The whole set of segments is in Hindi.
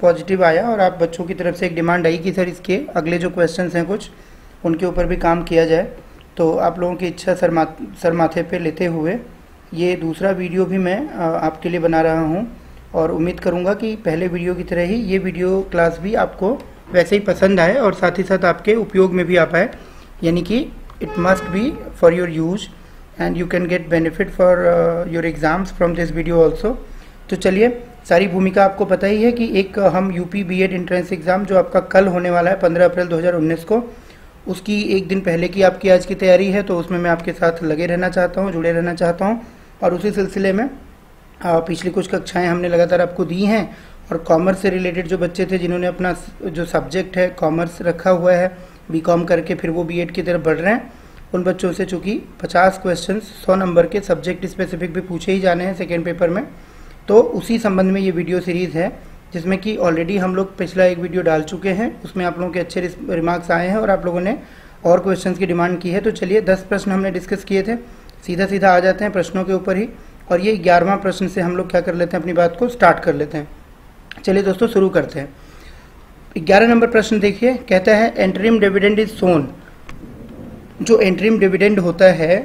पॉजिटिव आया और आप बच्चों की तरफ से एक डिमांड आई कि सर इसके अगले जो क्वेश्चंस हैं कुछ उनके ऊपर भी काम किया जाए, तो आप लोगों की इच्छा सर माथे पे लेते हुए ये दूसरा वीडियो भी मैं आपके लिए बना रहा हूँ और उम्मीद करूँगा कि पहले वीडियो की तरह ही ये वीडियो क्लास भी आपको वैसे ही पसंद आए और साथ ही साथ आपके उपयोग में भी आ पाए, यानी कि it must be for your use and you can get benefit for your exams from this video also. तो चलिए, सारी भूमिका आपको पता ही है कि एक हम यूपी बीएड एंट्रेंस एग्ज़ाम जो आपका कल होने वाला है 15 अप्रैल 2019 को, उसकी एक दिन पहले की आपकी आज की तैयारी है, तो उसमें मैं आपके साथ लगे रहना चाहता हूँ, जुड़े रहना चाहता हूँ। और उसी सिलसिले में पिछली कुछ कक्षाएं हमने लगातार आपको दी हैं और कॉमर्स से रिलेटेड जो बच्चे थे जिन्होंने अपना जो सब्जेक्ट है कॉमर्स रखा हुआ है, बीकॉम करके फिर वो बीएड की तरफ बढ़ रहे हैं, उन बच्चों से चूँकि 50 क्वेश्चन 100 नंबर के सब्जेक्ट स्पेसिफिक भी पूछे ही जाने हैं सेकेंड पेपर में, तो उसी संबंध में ये वीडियो सीरीज़ है जिसमें कि ऑलरेडी हम लोग पिछला एक वीडियो डाल चुके हैं, उसमें आप लोगों के अच्छे रिमार्क्स आए हैं और आप लोगों ने और क्वेश्चंस की डिमांड की है। तो चलिए 10 प्रश्न हमने डिस्कस किए थे, सीधा सीधा आ जाते हैं प्रश्नों के ऊपर ही, और ये 11वां प्रश्न से हम लोग क्या कर लेते हैं, अपनी बात को स्टार्ट कर लेते हैं। चलिए दोस्तों शुरू करते हैं। 11 नंबर प्रश्न देखिए, कहता है एंटरिम डिविडेंड इज सोन। जो एंटरिम डिविडेंड होता है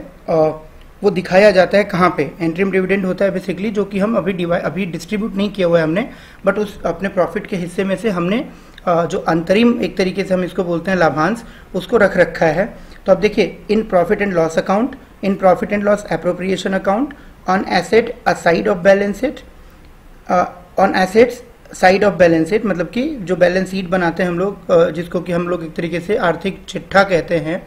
वो दिखाया जाता है कहाँ पे? एंटरिम डिविडेंड होता है बेसिकली जो कि हम अभी डिस्ट्रीब्यूट नहीं किया हुआ है हमने, बट उस अपने प्रॉफिट के हिस्से में से हमने जो अंतरिम एक तरीके से हम इसको बोलते हैं लाभांश, उसको रख रखा है। तो अब देखिए, in profit and loss account, in profit and loss appropriation account, on asset a side of balance sheet, on assets side of balance sheet, मतलब कि जो बैलेंस शीट बनाते हैं हम लोग, जिसको कि हम लोग एक तरीके से आर्थिक चिट्ठा कहते हैं,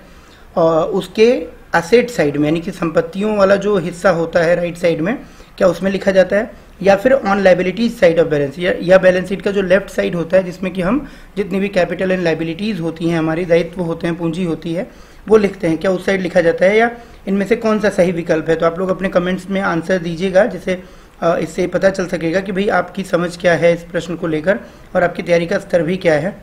उसके एसेट साइड में, यानी कि संपत्तियों वाला जो हिस्सा होता है राइट साइड में, क्या उसमें लिखा जाता है, या फिर on liabilities side of balance, या बैलेंस शीट का जो लेफ्ट साइड होता है जिसमें कि हम जितनी भी कैपिटल एंड लाइबिलिटीज होती हैं, हमारी दायित्व होते हैं, पूंजी होती है, वो लिखते हैं, क्या उस साइड लिखा जाता है, या इनमें से कौन सा सही विकल्प है? तो आप लोग अपने कमेंट्स में आंसर दीजिएगा, जिससे इससे पता चल सकेगा कि भाई आपकी समझ क्या है इस प्रश्न को लेकर और आपकी तैयारी का स्तर भी क्या है।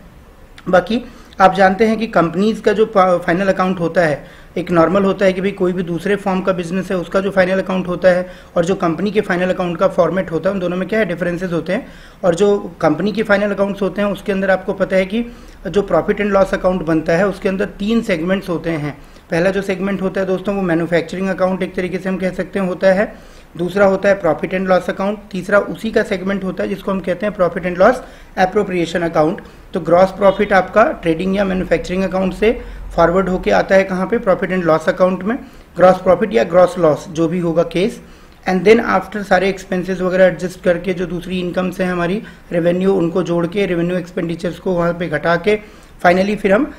बाकी आप जानते हैं कि कंपनीज का जो फाइनल अकाउंट होता है, एक नॉर्मल होता है कि भाई कोई भी दूसरे फॉर्म का बिजनेस है उसका जो फाइनल अकाउंट होता है और जो कंपनी के फाइनल अकाउंट का फॉर्मेट होता है, उन दोनों में क्या है डिफरेंसेस होते हैं। और जो कंपनी के फाइनल अकाउंट्स होते हैं उसके अंदर आपको पता है कि जो प्रॉफिट एंड लॉस अकाउंट बनता है उसके अंदर 3 सेगमेंट्स होते हैं। पहला जो सेगमेंट होता है दोस्तों वो मैन्युफैक्चरिंग अकाउंट एक तरीके से हम कह सकते हैं होता है, दूसरा होता है प्रॉफिट एंड लॉस अकाउंट, तीसरा उसी का सेगमेंट होता है जिसको हम कहते हैं profit and loss appropriation account. तो ग्रॉस प्रॉफिट आपका ट्रेडिंग या मैन्युफैक्चरिंग अकाउंट से फॉरवर्ड होके आता है कहाँ पे? प्रॉफिट एंड लॉस अकाउंट में, ग्रॉस प्रॉफिट या ग्रॉस लॉस जो भी होगा केस। एंड देन आफ्टर सारे एक्सपेंसेस वगैरह एडजस्ट करके जो दूसरी इनकम से हमारी रेवेन्यू, उनको जोड़ के रेवेन्यू एक्सपेंडिचर्स को वहाँ पे घटा के फाइनली फिर हम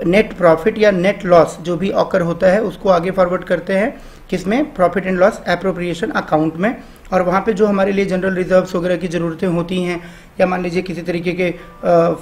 नेट प्रॉफिट या नेट लॉस जो भी ऑकर होता है उसको आगे फॉरवर्ड करते हैं किसमें? Profit and loss appropriation account में। और वहाँ पे जो हमारे लिए जनरल रिजर्व्स वगैरह की ज़रूरतें होती हैं, या मान लीजिए किसी तरीके के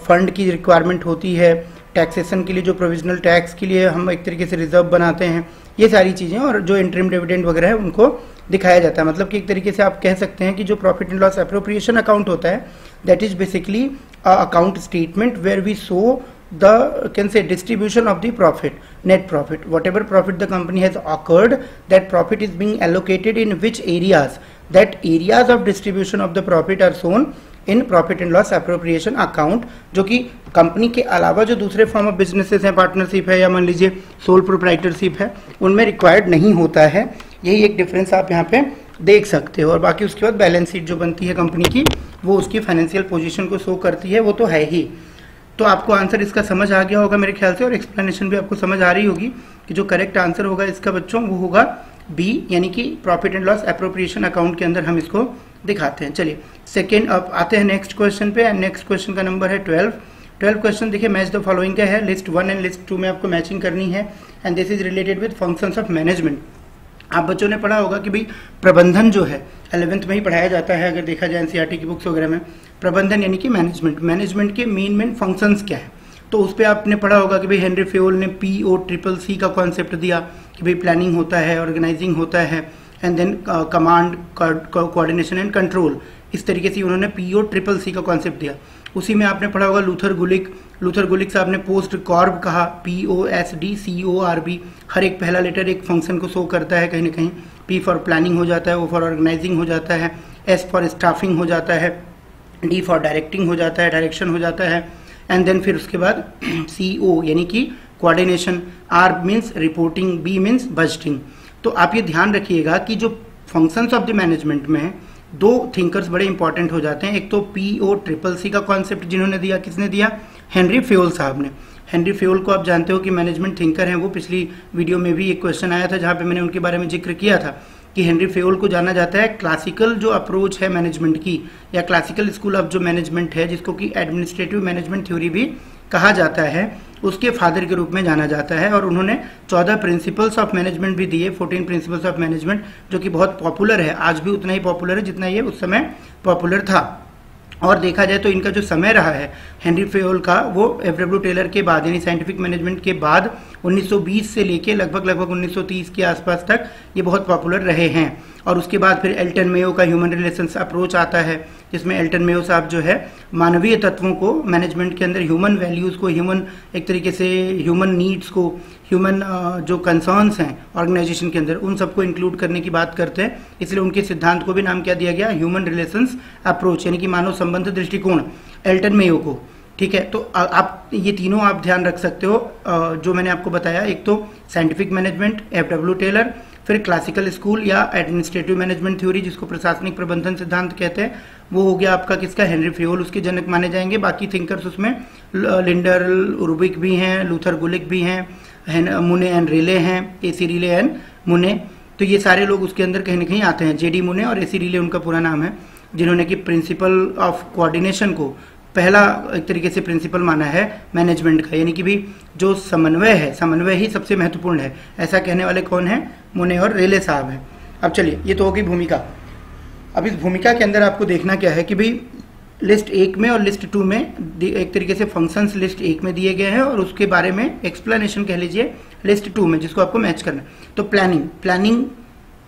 फंड की रिक्वायरमेंट होती है, टैक्सेशन के लिए जो प्रोविजनल टैक्स के लिए हम एक तरीके से रिजर्व बनाते हैं, ये सारी चीज़ें, और जो इंटरिम डिविडेंड वगैरह है उनको दिखाया जाता है। मतलब कि एक तरीके से आप कह सकते हैं कि जो profit and loss appropriation account होता है that is basically account statement where we so the can say distribution of the profit, net profit, whatever profit the company has occurred, that profit is being allocated in which areas, that areas of distribution of the profit are shown in profit and loss appropriation account, जो कि कंपनी के अलावा जो दूसरे फॉर्म ऑफ बिजनेसेस हैं, पार्टनरशिप है या मान लीजिए सोल प्रोप्राइटरशिप है, उनमें रिक्वायर्ड नहीं होता है। यही एक डिफरेंस आप यहाँ पे देख सकते हो। और बाकी उसके बाद बैलेंस शीट जो बनती है कंपनी की, वो उसकी फाइनेंशियल पोजीशन को शो करती है, वो तो है ही। तो आपको आंसर इसका समझ आ गया होगा मेरे ख्याल से, और एक्सप्लेनेशन भी आपको समझ आ रही होगी कि जो करेक्ट आंसर होगा इसका बच्चों वो होगा बी, यानी कि profit and loss appropriation account के अंदर हम इसको दिखाते हैं। चलिए सेकेंड अब आते हैं नेक्स्ट क्वेश्चन पे, एंड नेक्स्ट क्वेश्चन का नंबर है 12 क्वेश्चन देखिए, मैच द फॉलोइंग का है, लिस्ट 1 एंड लिस्ट 2 में आपको मैचिंग करनी है, and this is related with functions of management. आप बच्चों ने पढ़ा होगा कि भाई प्रबंधन जो है 11th में ही पढ़ाया जाता है, अगर देखा जाए एनसीईआरटी की बुक्स वगैरह में, प्रबंधन यानी कि मैनेजमेंट के मेन फंक्शंस क्या है। तो उस पर आपने पढ़ा होगा कि भाई हेनरी फेयोल ने POCC का कॉन्सेप्ट दिया कि भाई प्लानिंग होता है, ऑर्गेनाइजिंग होता है, and then command, coordination and control, इस तरीके से उन्होंने POCC का कॉन्सेप्ट दिया। उसी में आपने पढ़ा होगा लूथर गुलिक साहब ने पोस्ट कॉर्ब कहा, POSDCORB, हर एक पहला लेटर एक फंक्शन को शो करता है कहीं ना कहीं। P फॉर प्लानिंग हो जाता है, O फॉर ऑर्गेनाइजिंग हो जाता है, S फॉर स्टाफिंग हो जाता है, डी फॉर डायरेक्टिंग हो जाता है, डायरेक्शन हो जाता है, एंड देन फिर उसके बाद CO यानी कि coordination, R means reporting, B means budgeting. तो आप ये ध्यान रखिएगा कि जो फंक्शंस ऑफ द मैनेजमेंट में दो थिंकर्स बड़े इंपॉर्टेंट हो जाते हैं। एक तो POCCC का कॉन्सेप्ट जिन्होंने दिया, किसने दिया? हेनरी फेयोल साहब ने। हेनरी फेयोल को आप जानते हो कि मैनेजमेंट थिंकर हैं, वो पिछली वीडियो में भी एक क्वेश्चन आया था जहां पे मैंने उनके बारे में जिक्र किया था कि हेनरी फेयोल को जाना जाता है क्लासिकल जो अप्रोच है मैनेजमेंट की, या क्लासिकल स्कूल ऑफ जो मैनेजमेंट है, जिसको कि एडमिनिस्ट्रेटिव मैनेजमेंट थ्योरी भी कहा जाता है, उसके फादर के रूप में जाना जाता है। और उन्होंने 14 प्रिंसिपल्स ऑफ मैनेजमेंट भी दिए, 14 प्रिंसिपल्स ऑफ मैनेजमेंट, जो कि बहुत पॉपुलर है, आज भी उतना ही पॉपुलर है जितना ये उस समय पॉपुलर था। और देखा जाए तो इनका जो समय रहा है हेनरी फेयोल का, वो FW टेलर के बाद यानी साइंटिफिक मैनेजमेंट के बाद 1920 से लेके लगभग 1930 के आसपास तक ये बहुत पॉपुलर रहे हैं। और उसके बाद फिर एल्टन मेयो का ह्यूमन रिलेशंस अप्रोच आता है, जिसमें एल्टन मेयो साहब जो है मानवीय तत्वों को मैनेजमेंट के अंदर, ह्यूमन वैल्यूज़ को, ह्यूमन एक तरीके से ह्यूमन नीड्स को, ह्यूमन जो कंसर्न्स हैं ऑर्गेनाइजेशन के अंदर, उन सबको इंक्लूड करने की बात करते हैं। इसलिए उनके सिद्धांत को भी नाम क्या दिया गया? ह्यूमन रिलेशंस अप्रोच, यानी कि मानव संबंध दृष्टिकोण, एल्टन मेयो को। ठीक है, तो आप ये तीनों आप ध्यान रख सकते हो जो मैंने आपको बताया। एक तो साइंटिफिक मैनेजमेंट FW टेलर, फिर क्लासिकल स्कूल या एडमिनिस्ट्रेटिव मैनेजमेंट थ्योरी जिसको प्रशासनिक प्रबंधन सिद्धांत कहते हैं, वो हो गया आपका किसका? हेनरी फेयोल, उसके जनक माने जाएंगे। बाकी थिंकर्स उसमें लिंडर रुबिक भी हैं, लूथर गुलिक भी हैं, मुने एंड रिले हैं, AC रिले एंड मुने। तो ये सारे लोग उसके अंदर कहीं ना कहीं आते हैं। JD मुने और AC रिले उनका पूरा नाम है, जिन्होंने कि प्रिंसिपल ऑफ कोऑर्डिनेशन को पहला एक तरीके से प्रिंसिपल माना है मैनेजमेंट का, यानी कि भी जो समन्वय है, समन्वय ही सबसे महत्वपूर्ण है, ऐसा कहने वाले कौन है? मुने और रेले साहब हैं। अब चलिए, ये तो होगी भूमिका। अब इस भूमिका के अंदर आपको देखना क्या है कि भाई लिस्ट 1 में और लिस्ट 2 में एक तरीके से फंक्शंस लिस्ट 1 में दिए गए हैं और उसके बारे में एक्सप्लेनेशन कह लीजिए लिस्ट 2 में, जिसको आपको मैच करना है। तो प्लानिंग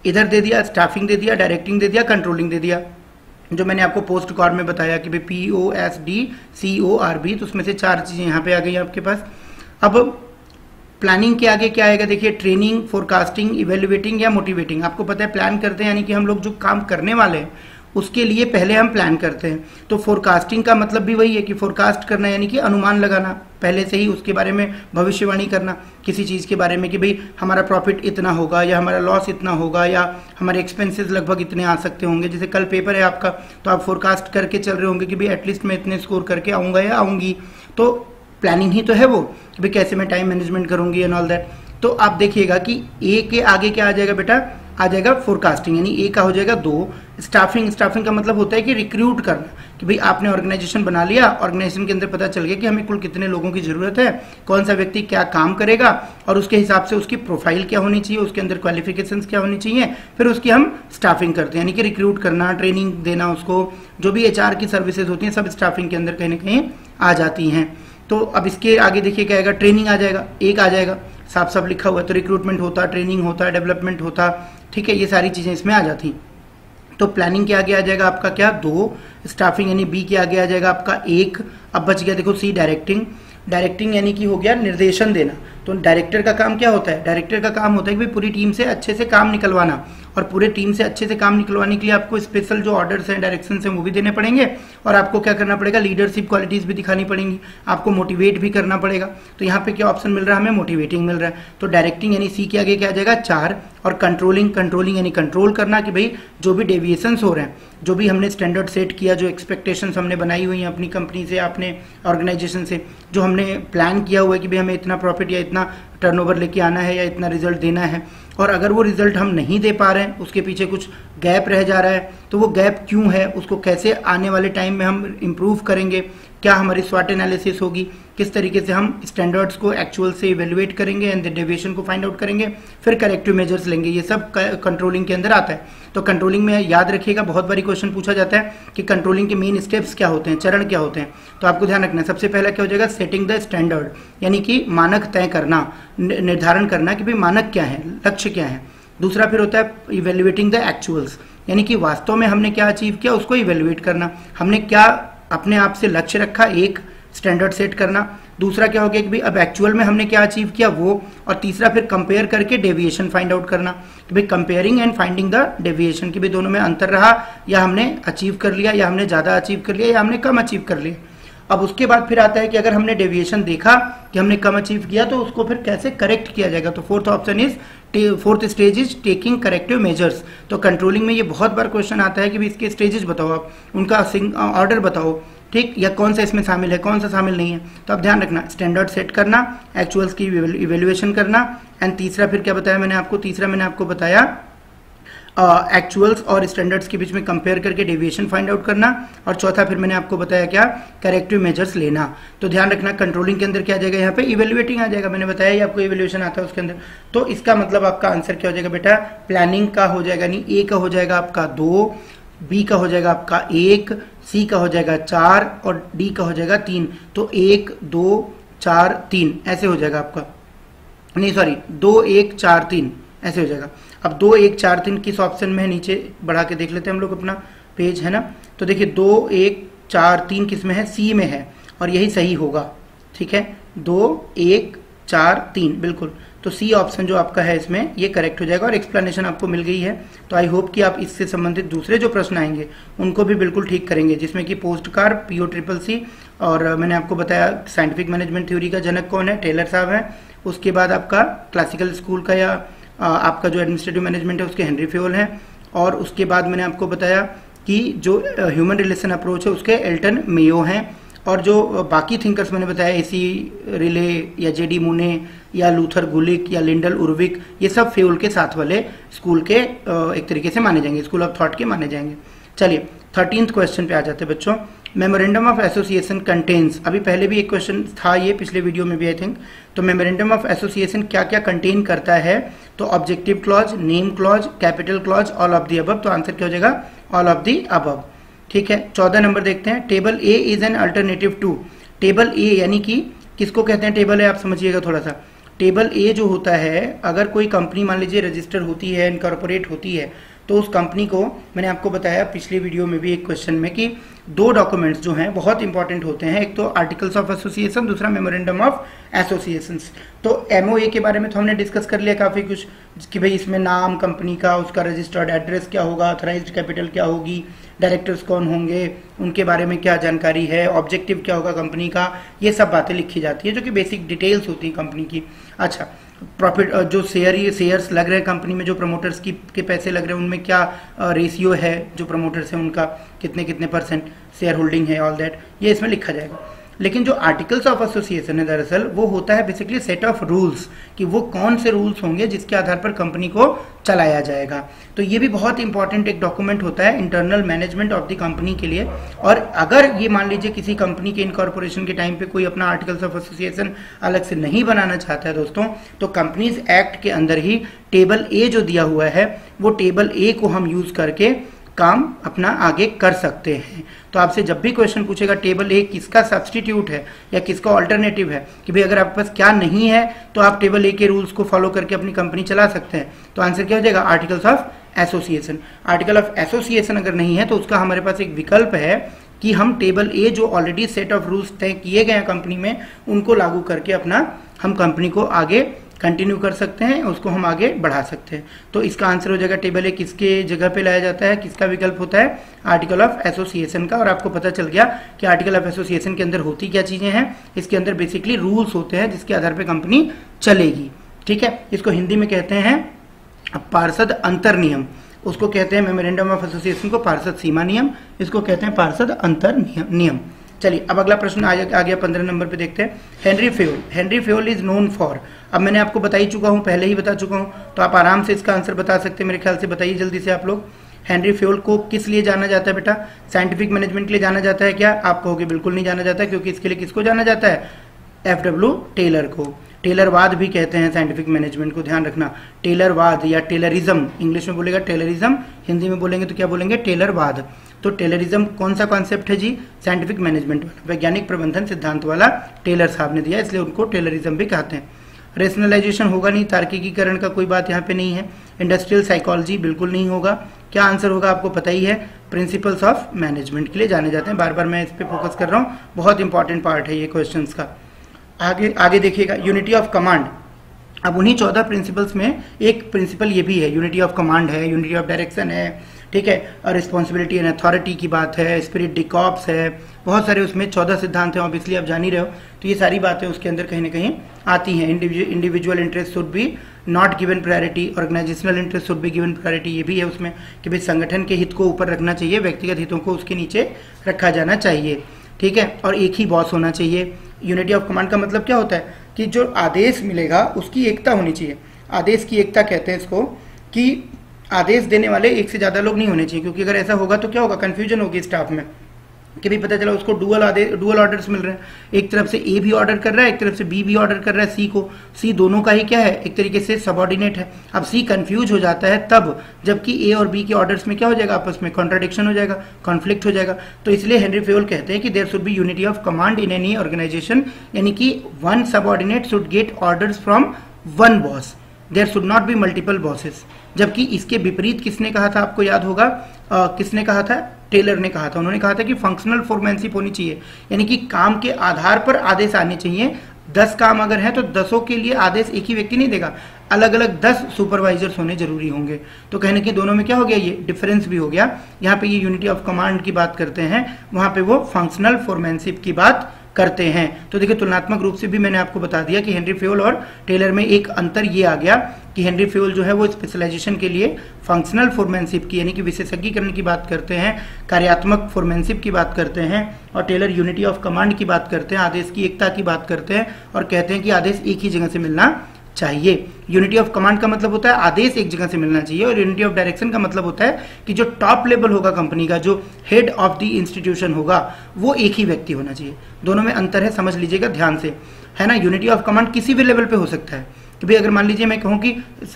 इधर दे दिया, स्टाफिंग दे दिया, डायरेक्टिंग दे दिया, कंट्रोलिंग दे दिया, जो मैंने आपको पोस्ट कार्ड में बताया कि भाई POSDCORB, तो उसमें से 4 चीजें यहाँ पे आ गई आपके पास। अब प्लानिंग के आगे क्या आएगा? देखिए, ट्रेनिंग, फोरकास्टिंग, इवेल्युएटिंग या मोटिवेटिंग। आपको पता है प्लान करते हैं यानी कि हम लोग जो काम करने वाले हैं उसके लिए पहले हम प्लान करते हैं। तो फोरकास्टिंग का मतलब भी वही है कि फोरकास्ट करना यानी कि अनुमान लगाना, पहले से ही उसके बारे में भविष्यवाणी करना किसी चीज़ के बारे में कि भाई हमारा प्रॉफिट इतना होगा या हमारा लॉस इतना होगा या हमारे एक्सपेंसेस लगभग इतने आ सकते होंगे। जैसे कल पेपर है आपका, तो आप फोरकास्ट करके चल रहे होंगे कि भाई एटलीस्ट मैं इतने स्कोर करके आऊँगा या आऊँगी। तो प्लानिंग ही तो है वो कि भाई कैसे मैं टाइम मैनेजमेंट करूँगी एंड ऑल दैट। तो आप देखिएगा कि ए के आगे क्या आ जाएगा बेटा? आ जाएगा फोरकास्टिंग, यानी ए का हो जाएगा 2। स्टाफिंग का मतलब होता है कि रिक्रूट करना, कि भाई आपने ऑर्गेनाइजेशन बना लिया, ऑर्गेनाइजेशन के अंदर पता चल गया कि हमें कुल कितने लोगों की जरूरत है, कौन सा व्यक्ति क्या काम करेगा और उसके हिसाब से उसकी प्रोफाइल क्या होनी चाहिए, उसके अंदर क्वालिफिकेशंस क्या होनी चाहिए, फिर उसकी हम स्टाफिंग करते हैं, यानी कि रिक्रूट करना, ट्रेनिंग देना उसको, जो भी HR की सर्विसेज होती हैं सब स्टाफिंग के अंदर कहीं ना कहीं आ जाती हैं। तो अब इसके आगे देखिए क्या आएगा? ट्रेनिंग आ जाएगा, एक आ जाएगा, साफ साफ लिखा हुआ है। तो रिक्रूटमेंट होता, ट्रेनिंग होता, डेवलपमेंट होता, ठीक है, ये सारी चीजें इसमें आ जाती। तो प्लानिंग के आगे आ जाएगा आपका क्या? 2। स्टाफिंग यानी B के आगे आ जाएगा आपका 1। अब बच गया देखो C, डायरेक्टिंग यानी कि हो गया निर्देशन देना। तो डायरेक्टर का काम क्या होता है? डायरेक्टर का काम होता है कि भाई पूरी टीम से अच्छे से काम निकलवाना, और पूरे टीम से अच्छे से काम निकलवाने के लिए आपको स्पेशल जो ऑर्डर्स हैं, डायरेक्शन हैं, वो भी देने पड़ेंगे, और आपको क्या करना पड़ेगा? लीडरशिप क्वालिटीज भी दिखानी पड़ेंगी, आपको मोटिवेट भी करना पड़ेगा। तो यहाँ पे क्या ऑप्शन मिल रहा है? हमें मोटिवेटिंग मिल रहा है। तो डायरेक्टिंग यानी C के आगे क्या आ जाएगा? 4। और कंट्रोलिंग यानी कंट्रोल करना, कि भाई जो भी डेविएशंस हो रहे हैं, जो भी हमने स्टैंडर्ड सेट किया, जो एक्सपेक्टेशंस हमने बनाई हुई हैं अपनी कंपनी से, अपने ऑर्गेनाइजेशन से, जो हमने प्लान किया हुआ है कि भाई हमें इतना प्रॉफिट या इतना टर्नओवर लेके आना है या इतना रिजल्ट देना है, और अगर वो रिजल्ट हम नहीं दे पा रहे हैं, उसके पीछे कुछ गैप रह जा रहा है, तो वो गैप क्यों है, उसको कैसे आने वाले टाइम में हम इम्प्रूव करेंगे, क्या हमारी स्वॉट एनालिसिस होगी, किस तरीके से हम स्टैंडर्ड्स को एक्चुअल से इवेल्युएट करेंगे एंड द डेविएशन को फाइंड आउट करेंगे, फिर करेक्टिव मेजर्स लेंगे। ये सब कंट्रोलिंग के अंदर आता है। तो कंट्रोलिंग में याद रखिएगा, बहुत बारी क्वेश्चन पूछा जाता है कि कंट्रोलिंग के मेन स्टेप्स क्या होते हैं, चरण क्या होते हैं। तो आपको ध्यान रखना है, सबसे पहला क्या हो जाएगा? सेटिंग द स्टैंडर्ड, यानी कि मानक तय करना, निर्धारण करना कि भाई मानक क्या है, लक्ष्य क्या है। दूसरा फिर होता है इवेल्युएटिंग द एक्चुअल्स, यानी कि वास्तव में हमने क्या अचीव किया उसको इवेल्युएट करना, हमने क्या अपने आप से लक्ष्य रखा, एक स्टैंडर्ड सेट करना। दूसरा क्या हो गया कि भाई अब एक्चुअल में हमने क्या अचीव किया वो, और तीसरा फिर कंपेयर करके डेविएशन फाइंड आउट करना कि भाई comparing and finding the deviation कि भाई दोनों में अंतर रहा या हमने अचीव कर लिया या हमने ज़्यादा अचीव कर लिया या हमने कम अचीव कर लिया। अब उसके बाद फिर आता है कि अगर हमने डेविएशन देखा कि हमने कम अचीव किया तो उसको फिर कैसे करेक्ट किया जाएगा। तो fourth stage is taking corrective measures. तो कंट्रोलिंग में ये बहुत बार क्वेश्चन आता है कि भी इसके स्टेजेस बताओ, आप उनका ऑर्डर बताओ, ठीक, या कौन सा इसमें शामिल है कौन सा शामिल नहीं है। तो आप ध्यान रखना, स्टैंडर्ड सेट करना, एक्चुअल्स की इवेल्युएशन करना, एंड तीसरा फिर क्या बताया मैंने आपको, तीसरा मैंने आपको बताया एक्चुअल्स और स्टैंडर्ड्स के बीच में कंपेयर करके डेविएशन फाइंड आउट करना, और चौथा फिर मैंने आपको बताया क्या, करेक्टिव मेजर्स लेना। तो ध्यान रखना कंट्रोलिंग के अंदर क्या आ जाएगा, यहाँ पे इवेल्युएटिंग आ जाएगा, मैंने बताया ही आपको इवेल्युएशन आता है उसके अंदर। तो इसका मतलब आपका आंसर क्या हो जाएगा बेटा, प्लानिंग का हो जाएगा, यानी ए का हो जाएगा आपका 2, बी का हो जाएगा आपका 1, सी का हो जाएगा 4 और डी का हो जाएगा 3। तो 1 2 4 3 ऐसे हो जाएगा आपका, नहीं सॉरी 2 1 4 3 ऐसे हो जाएगा। अब 2 1 4 3 किस ऑप्शन में है, नीचे बढ़ा के देख लेते हैं हम लोग अपना पेज, है ना। तो देखिए 2 1 4 3 किस में है, सी में है, और यही सही होगा, ठीक है। 2 1 4 3 बिल्कुल, तो सी ऑप्शन जो आपका है इसमें ये करेक्ट हो जाएगा, और एक्सप्लेनेशन आपको मिल गई है। तो आई होप कि आप इससे संबंधित दूसरे जो प्रश्न आएंगे उनको भी बिल्कुल ठीक करेंगे, जिसमें कि पोस्ट कार्ड PO-CCC, और मैंने आपको बताया साइंटिफिक मैनेजमेंट थ्योरी का जनक कौन है, टेलर साहब हैं। उसके बाद आपका क्लासिकल स्कूल का या आपका जो एडमिनिस्ट्रेटिव मैनेजमेंट है उसके हेनरी फेयोल हैं, और उसके बाद मैंने आपको बताया कि जो ह्यूमन रिलेशन अप्रोच है उसके एल्टन मेयो हैं, और जो बाकी थिंकर्स मैंने बताया AC रिले या JD मूने या लूथर गुलिक या लिंडल उर्विक, ये सब फेयोल के साथ वाले स्कूल के एक तरीके से माने जाएंगे, स्कूल ऑफ थॉट के माने जाएंगे। चलिए 13th क्वेश्चन पे आ जाते हैं बच्चों। मेमोरेंडम ऑफ एसोसिएशन कंटेन्स, अभी पहले भी एक क्वेश्चन था ये पिछले वीडियो में भी आई थिंक। तो मेमोरेंडम ऑफ एसोसिएशन क्या क्या कंटेन करता है, तो objective clause, name clause, capital clause, all of the above. तो आंसर क्या हो जाएगा, ऑल ऑफ दी अबव, ठीक है। 14 नंबर देखते हैं, table A is an alternative to. Table A यानी कि किसको कहते हैं टेबल ए, आप समझिएगा थोड़ा सा। टेबल ए जो होता है, अगर कोई कंपनी मान लीजिए रजिस्टर होती है, इनकॉर्पोरेट होती है, तो उस कंपनी को, मैंने आपको बताया पिछली वीडियो में भी एक क्वेश्चन में कि 2 डॉक्यूमेंट्स जो हैं बहुत इंपॉर्टेंट होते हैं, एक तो आर्टिकल्स ऑफ एसोसिएशन, दूसरा मेमोरेंडम ऑफ एसोसिएशंस। तो MOA के बारे में तो हमने डिस्कस कर लिया काफ़ी कुछ कि भाई इसमें नाम कंपनी का, उसका रजिस्टर्ड एड्रेस क्या होगा, ऑथराइज्ड कैपिटल क्या होगी, डायरेक्टर्स कौन होंगे, उनके बारे में क्या जानकारी है, ऑब्जेक्टिव क्या होगा कंपनी का, ये सब बातें लिखी जाती है जो कि बेसिक डिटेल्स होती है कंपनी की। अच्छा, प्रॉफिट जो शेयर्स लग रहे हैं कंपनी में, जो प्रमोटर्स के पैसे लग रहे हैं उनमें क्या रेशियो है, जो प्रमोटर्स हैं उनका कितने कितने % शेयर होल्डिंग है, ऑल दैट ये इसमें लिखा जाएगा। लेकिन जो आर्टिकल्स ऑफ एसोसिएशन है दरअसल वो होता है बेसिकली सेट ऑफ रूल्स, कि वो कौन से रूल्स होंगे जिसके आधार पर कंपनी को चलाया जाएगा। तो ये भी बहुत इंपॉर्टेंट एक डॉक्यूमेंट होता है internal management of the company के लिए। और अगर ये मान लीजिए किसी कंपनी के इनकॉर्पोरेशन के टाइम पे कोई अपना आर्टिकल्स ऑफ एसोसिएशन अलग से नहीं बनाना चाहता है दोस्तों, तो कंपनीज एक्ट के अंदर ही टेबल ए जो दिया हुआ है वो टेबल ए को हम यूज करके काम अपना आगे कर सकते हैं। तो आपसे जब भी क्वेश्चन पूछेगा टेबल ए किसका सब्सटीट्यूट है या किसका ऑल्टरनेटिव है, कि भाई अगर आपके पास क्या नहीं है तो आप टेबल ए के रूल्स को फॉलो करके अपनी कंपनी चला सकते हैं, तो आंसर क्या हो जाएगा, articles of association. Article of association अगर नहीं है तो उसका हमारे पास एक विकल्प है कि हम टेबल ए जो ऑलरेडी सेट ऑफ रूल्स तय किए गए हैं कंपनी में उनको लागू करके अपना हम कंपनी को आगे कंटिन्यू कर सकते हैं, उसको हम आगे बढ़ा सकते हैं। तो इसका आंसर हो जाएगा टेबल ए किसके जगह पे लाया जाता है, किसका विकल्प होता है, आर्टिकल ऑफ एसोसिएशन का। और आपको पता चल गया कि आर्टिकल ऑफ एसोसिएशन के अंदर होती क्या चीजें हैं। इसके अंदर बेसिकली रूल्स होते हैं जिसके आधार पर कंपनी चलेगी, ठीक है। इसको हिंदी में कहते हैं पार्षद अंतर नियम, उसको कहते हैं मेमोरेंडम ऑफ एसोसिएशन को पार्षद सीमा नियम, इसको कहते हैं पार्षद अंतर नियम। चलिए अब अगला प्रश्न आ गया 15 नंबर पे देखते हैं। Henry Fayol, Henry Fayol is known for, अब मैंने आपको बता ही चुका हूं, पहले ही बता चुका हूं, तो आप आराम से इसका आंसर बता सकते हैं मेरे ख्याल से। बताइए जल्दी से आप लोग, हेनरी फेयोल को किस लिए जाना जाता है बेटा, साइंटिफिक मैनेजमेंट के लिए जाना जाता है क्या? आप कहोगे बिल्कुल नहीं जाना जाता है, क्योंकि इसके लिए किसको जाना जाता है, FW टेलर को। टेलरवाद भी कहते हैं साइंटिफिक मैनेजमेंट को, ध्यान रखना। टेलरवाद या टेलरिज्म, इंग्लिश में बोलेगा टेलरिज्म, हिंदी में बोलेंगे तो क्या बोलेंगे, टेलरवाद। तो टेलरिज्म कौन सा कॉन्सेप्ट है जी, साइंटिफिक मैनेजमेंट वाला, वैज्ञानिक प्रबंधन सिद्धांत वाला टेलर साहब ने दिया, इसलिए उनको टेलरिज्म भी कहते हैं। रेशनलाइजेशन होगा नहीं, तार्किकीकरण का कोई बात यहाँ पे नहीं है। इंडस्ट्रियल साइकोलॉजी बिल्कुल नहीं होगा। क्या आंसर होगा आपको पता ही है, प्रिंसिपल्स ऑफ मैनेजमेंट के लिए जाने जाते हैं। बार बार मैं इस पर फोकस कर रहा हूँ, बहुत इंपॉर्टेंट पार्ट है ये क्वेश्चंस का। आगे आगे देखिएगा, यूनिटी ऑफ कमांड। अब उन्हीं 14 प्रिंसिपल्स में एक प्रिंसिपल ये भी है, यूनिटी ऑफ कमांड है, यूनिटी ऑफ डायरेक्शन है, ठीक है, और रिस्पॉन्सिबिलिटी एंड अथॉरिटी की बात है, स्पिरिट डिकॉप्स है, बहुत सारे उसमें 14 सिद्धांत हैं, ऑब्वियसली आप जान ही रहे हो। तो ये सारी बातें उसके अंदर कहीं ना कहीं आती हैं। Individual interest should be not given priority, organizational interest should be given priority, ये भी है उसमें कि भाई संगठन के हित को ऊपर रखना चाहिए, व्यक्तिगत हितों को उसके नीचे रखा जाना चाहिए, ठीक है, और एक ही बॉस होना चाहिए। यूनिटी ऑफ कमांड का मतलब क्या होता है कि जो आदेश मिलेगा उसकी एकता होनी चाहिए। आदेश की एकता कहते हैं इसको, कि आदेश देने वाले एक से ज्यादा लोग नहीं होने चाहिए, क्योंकि अगर ऐसा होगा तो क्या होगा, कंफ्यूजन होगी स्टाफ में कि भाई पता चला उसको डुअल ऑर्डर्स मिल रहे हैं, एक तरफ से ए भी ऑर्डर कर रहा है, एक तरफ से बी भी ऑर्डर कर रहा है सी को, सी दोनों का ही क्या है, एक तरीके से सबऑर्डिनेट है। अब सी कंफ्यूज हो जाता है तब जबकि ए और बी के ऑर्डर्स में क्या हो जाएगा, आपस में कॉन्ट्राडिक्शन हो जाएगा, कॉन्फ्लिक्ट हो जाएगा। तो इसलिए हेनरी फेयोल कहते हैं कि there should be unity of command in any organization, यानी कि one subordinate should get orders from one boss, there should not be multiple bosses. जबकि इसके विपरीत किसने कहा था, आपको याद होगा, किसने कहा था, टेलर ने कहा था। उन्होंने कहा था कि फंक्शनल फोरमैनशिप होनी चाहिए, यानी कि काम के आधार पर आदेश आने चाहिए। 10 काम अगर है तो 10 के लिए आदेश एक ही व्यक्ति नहीं देगा, अलग अलग 10 सुपरवाइजर्स होने जरूरी होंगे। तो कहने के दोनों में क्या हो गया, ये डिफरेंस भी हो गया। यहाँ पे ये यूनिटी ऑफ कमांड की बात करते हैं, वहां पे वो फंक्शनल फोरमैनशिप की बात करते हैं। तो देखिए तुलनात्मक रूप से भी मैंने आपको बता दिया कि हेनरी फेयोल और टेलर में एक अंतर ये आ गया कि हेनरी फेयोल जो है वो स्पेशलाइजेशन के लिए फंक्शनल फोरमैनशिप की, यानी कि विशेषज्ञीकरण की बात करते हैं, कार्यात्मक फोरमैनशिप की बात करते हैं, और टेलर यूनिटी ऑफ कमांड की बात करते हैं, आदेश की एकता की बात करते हैं, और कहते हैं कि आदेश एक ही जगह से मिलना चाहिए। यूनिटी ऑफ कमांड का मतलब होता है आदेश एक जगह से मिलना चाहिए, और यूनिटी ऑफ डायरेक्शन का मतलब होता है कि जो टॉप लेवल होगा कंपनी का, जो हेड ऑफ द इंस्टीट्यूशन होगा, वो एक ही व्यक्ति होना चाहिए। दोनों में अंतर है, समझ लीजिएगा ध्यान से, है ना। यूनिटी ऑफ कमांड किसी भी लेवल पे हो सकता है कि भाई अगर मान लीजिए मैं कहूँ कि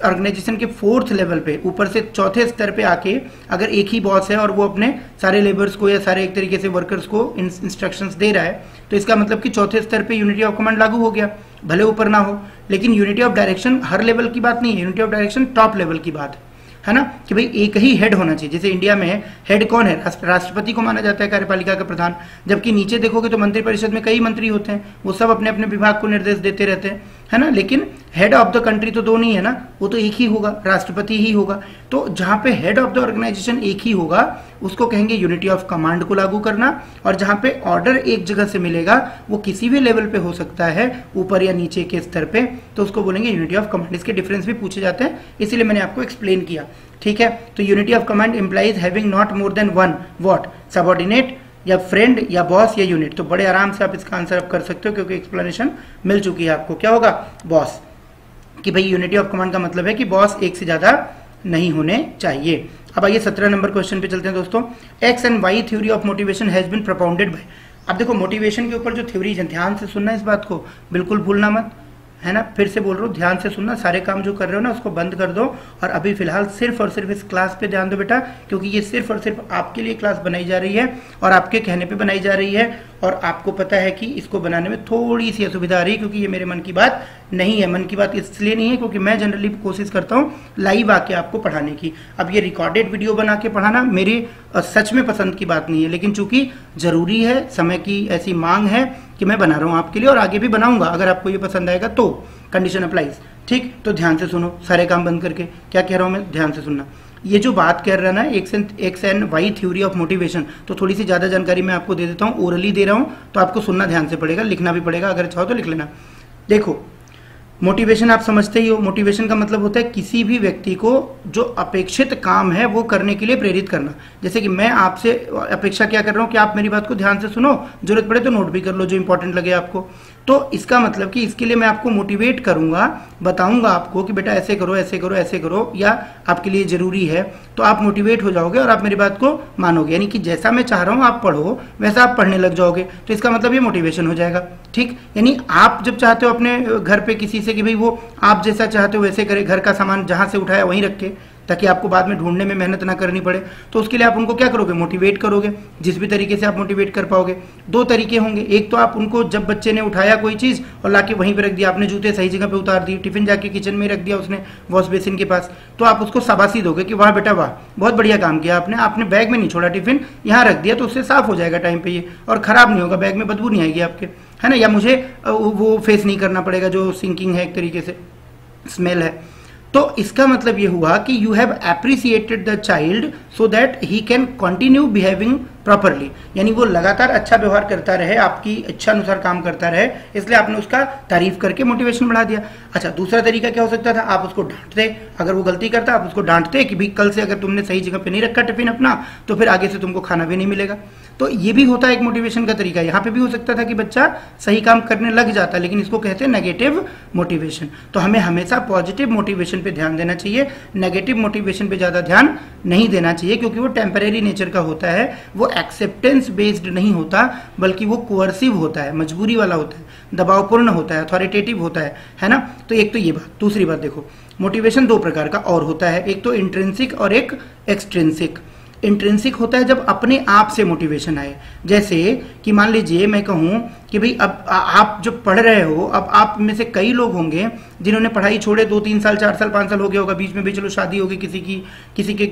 ऑर्गेनाइजेशन के 4th लेवल पे, ऊपर से 4थे स्तर पे आके अगर एक ही बॉस है और वो अपने सारे लेबर्स को या सारे एक तरीके से वर्कर्स को इंस्ट्रक्शंस दे रहा है, तो इसका मतलब कि 4थे स्तर पे यूनिटी ऑफ कमांड लागू हो गया, भले ऊपर ना हो। लेकिन unity of direction her level की बात नहीं है, unity of direction top level की बात है ना, कि भाई एक ही हेड होना चाहिए। जैसे इंडिया में हेड कौन है, राष्ट्रपति को माना जाता है कार्यपालिका का प्रधान, जबकि नीचे देखोगे तो मंत्रिपरिषद में कई मंत्री होते हैं, वो सब अपने अपने विभाग को निर्देश देते रहते हैं, है ना। लेकिन हेड ऑफ द कंट्री तो 2 नहीं है ना, वो तो एक ही होगा, राष्ट्रपति ही होगा। तो जहां पे हेड ऑफ द ऑर्गेनाइजेशन एक ही होगा उसको कहेंगे यूनिटी ऑफ कमांड को लागू करना, और जहां पे ऑर्डर एक जगह से मिलेगा वो किसी भी लेवल पे हो सकता है, ऊपर या नीचे के स्तर पे, तो उसको बोलेंगे यूनिटी ऑफ कमांड। इसके डिफरेंस भी पूछे जाते हैं, इसीलिए मैंने आपको एक्सप्लेन किया, ठीक है। तो unity of command implies having not more than one what, subordinate या फ्रेंड या बॉस या यूनिट। तो बड़े आराम से आप इसका आंसर आप कर सकते हो, क्योंकि एक्सप्लेनेशन मिल चुकी है आपको। क्या होगा, बॉस, कि भाई यूनिटी ऑफ कमांड का मतलब है कि बॉस एक से ज्यादा नहीं होने चाहिए। अब आइए 17 नंबर क्वेश्चन पे चलते हैं दोस्तों। X and Y theory of motivation has been propounded by. अब देखो मोटिवेशन के ऊपर जो थ्योरी है, ध्यान से सुनना इस बात को, बिल्कुल भूलना मत, है ना। फिर से बोल रहा हूँ, ध्यान से सुनना, सारे काम जो कर रहे हो ना उसको बंद कर दो, और अभी फिलहाल सिर्फ और सिर्फ इस क्लास पे ध्यान दो बेटा, क्योंकि ये सिर्फ और सिर्फ आपके लिए क्लास बनाई जा रही है और आपके कहने पे बनाई जा रही है। और आपको पता है कि इसको बनाने में थोड़ी सी असुविधा आ रही है, क्योंकि ये मेरे मन की बात नहीं है। मन की बात इसलिए नहीं है क्योंकि मैं जनरली कोशिश करता हूँ लाइव आके आपको पढ़ाने की। अब ये रिकॉर्डेड वीडियो बना के पढ़ाना मेरी सच में पसंद की बात नहीं है, लेकिन चूंकि जरूरी है, समय की ऐसी मांग है कि मैं बना रहा हूँ आपके लिए, और आगे भी बनाऊंगा अगर आपको ये पसंद आएगा तो। कंडीशन अप्लाइज, ठीक। तो ध्यान से सुनो, सारे काम बंद करके, क्या कह रहा हूं मैं, ध्यान से सुनना। ये जो बात कर रहा है ना X and Y theory of motivation, तो थोड़ी सी ज्यादा जानकारी मैं आपको दे देता हूँ, ओरली दे रहा हूँ, तो आपको सुनना ध्यान से पड़ेगा, लिखना भी पड़ेगा, अगर चाहो तो लिख लेना। देखो मोटिवेशन आप समझते ही हो, मोटिवेशन का मतलब होता है किसी भी व्यक्ति को जो अपेक्षित काम है वो करने के लिए प्रेरित करना। जैसे कि मैं आपसे अपेक्षा क्या कर रहा हूँ कि आप मेरी बात को ध्यान से सुनो, जरूरत पड़े तो नोट भी कर लो जो इंपॉर्टेंट लगे आपको। तो इसका मतलब कि इसके लिए मैं आपको मोटिवेट करूंगा, बताऊंगा आपको कि बेटा ऐसे करो ऐसे करो ऐसे करो, या आपके लिए जरूरी है, तो आप मोटिवेट हो जाओगे और आप मेरी बात को मानोगे। यानी कि जैसा मैं चाह रहा हूं आप पढ़ो वैसा आप पढ़ने लग जाओगे, तो इसका मतलब ये मोटिवेशन हो जाएगा, ठीक। यानी आप जब चाहते हो अपने घर पे किसी से कि भाई वो आप जैसा चाहते हो वैसे करे, घर का सामान जहां से उठाया वहीं रखे, ताकि आपको बाद में ढूंढने में मेहनत ना करनी पड़े। तो उसके लिए आप उनको क्या करोगे, मोटिवेट करोगे। जिस भी तरीके से आप मोटिवेट कर पाओगे, दो तरीके होंगे। एक तो आप उनको जब बच्चे ने उठाया कोई चीज़ और लाके वहीं पे रख दिया, आपने जूते सही जगह पे उतार दिए, टिफिन जाके किचन में रख दिया उसने वॉश बेसिन के पास, तो आप उसको शाबाशी दोगे कि वाह बेटा वाह, बहुत बढ़िया काम किया आपने, आपने बैग में नहीं छोड़ा टिफिन, यहाँ रख दिया, तो उससे साफ हो जाएगा टाइम पे ये, और खराब नहीं होगा, बैग में बदबू नहीं आएगी आपके, है ना। या मुझे वो फेस नहीं करना पड़ेगा जो सिंकिंग है, एक तरीके से स्मेल है। तो इसका मतलब ये हुआ कि you have appreciated the child so that he can continue behaving properly, यानी वो लगातार अच्छा व्यवहार करता रहे, आपकी इच्छा अनुसार काम करता रहे, इसलिए आपने उसका तारीफ करके मोटिवेशन बढ़ा दिया। अच्छा, दूसरा तरीका क्या हो सकता था, आप उसको डांटते, अगर वो गलती करता आप उसको डांटते कि भाई कल से अगर तुमने सही जगह पे नहीं रखा टिफिन अपना, तो फिर आगे से तुमको खाना भी नहीं मिलेगा। तो ये भी होता है एक मोटिवेशन का तरीका। यहाँ पे भी हो सकता था कि बच्चा सही काम करने लग जाता, लेकिन इसको कहते हैं नेगेटिव मोटिवेशन। तो हमें हमेशा पॉजिटिव मोटिवेशन पे ध्यान देना चाहिए, नेगेटिव मोटिवेशन पे ज्यादा ध्यान नहीं देना चाहिए, क्योंकि वो टेम्परेरी नेचर का होता है, वो एक्सेप्टेंस बेस्ड नहीं होता, बल्कि वो कोअर्सिव होता है, मजबूरी वाला होता है, दबावपूर्ण होता है, अथॉरिटेटिव होता है ना। तो एक तो ये बात। दूसरी बात देखो, मोटिवेशन दो प्रकार का और होता है, एक तो इंट्रिंसिक और एक एक्सट्रिंसिक। इंट्रिंसिक होता है जब अपने आप से मोटिवेशन आए, जैसे कि मान लीजिए मैं कहूँ कि भाई अब आप जब पढ़ रहे हो, अब आप में से कई लोग होंगे जिन्होंने पढ़ाई छोड़े 2-3 साल 4 साल 5 साल हो गया होगा, बीच में भी चलो शादी होगी किसी के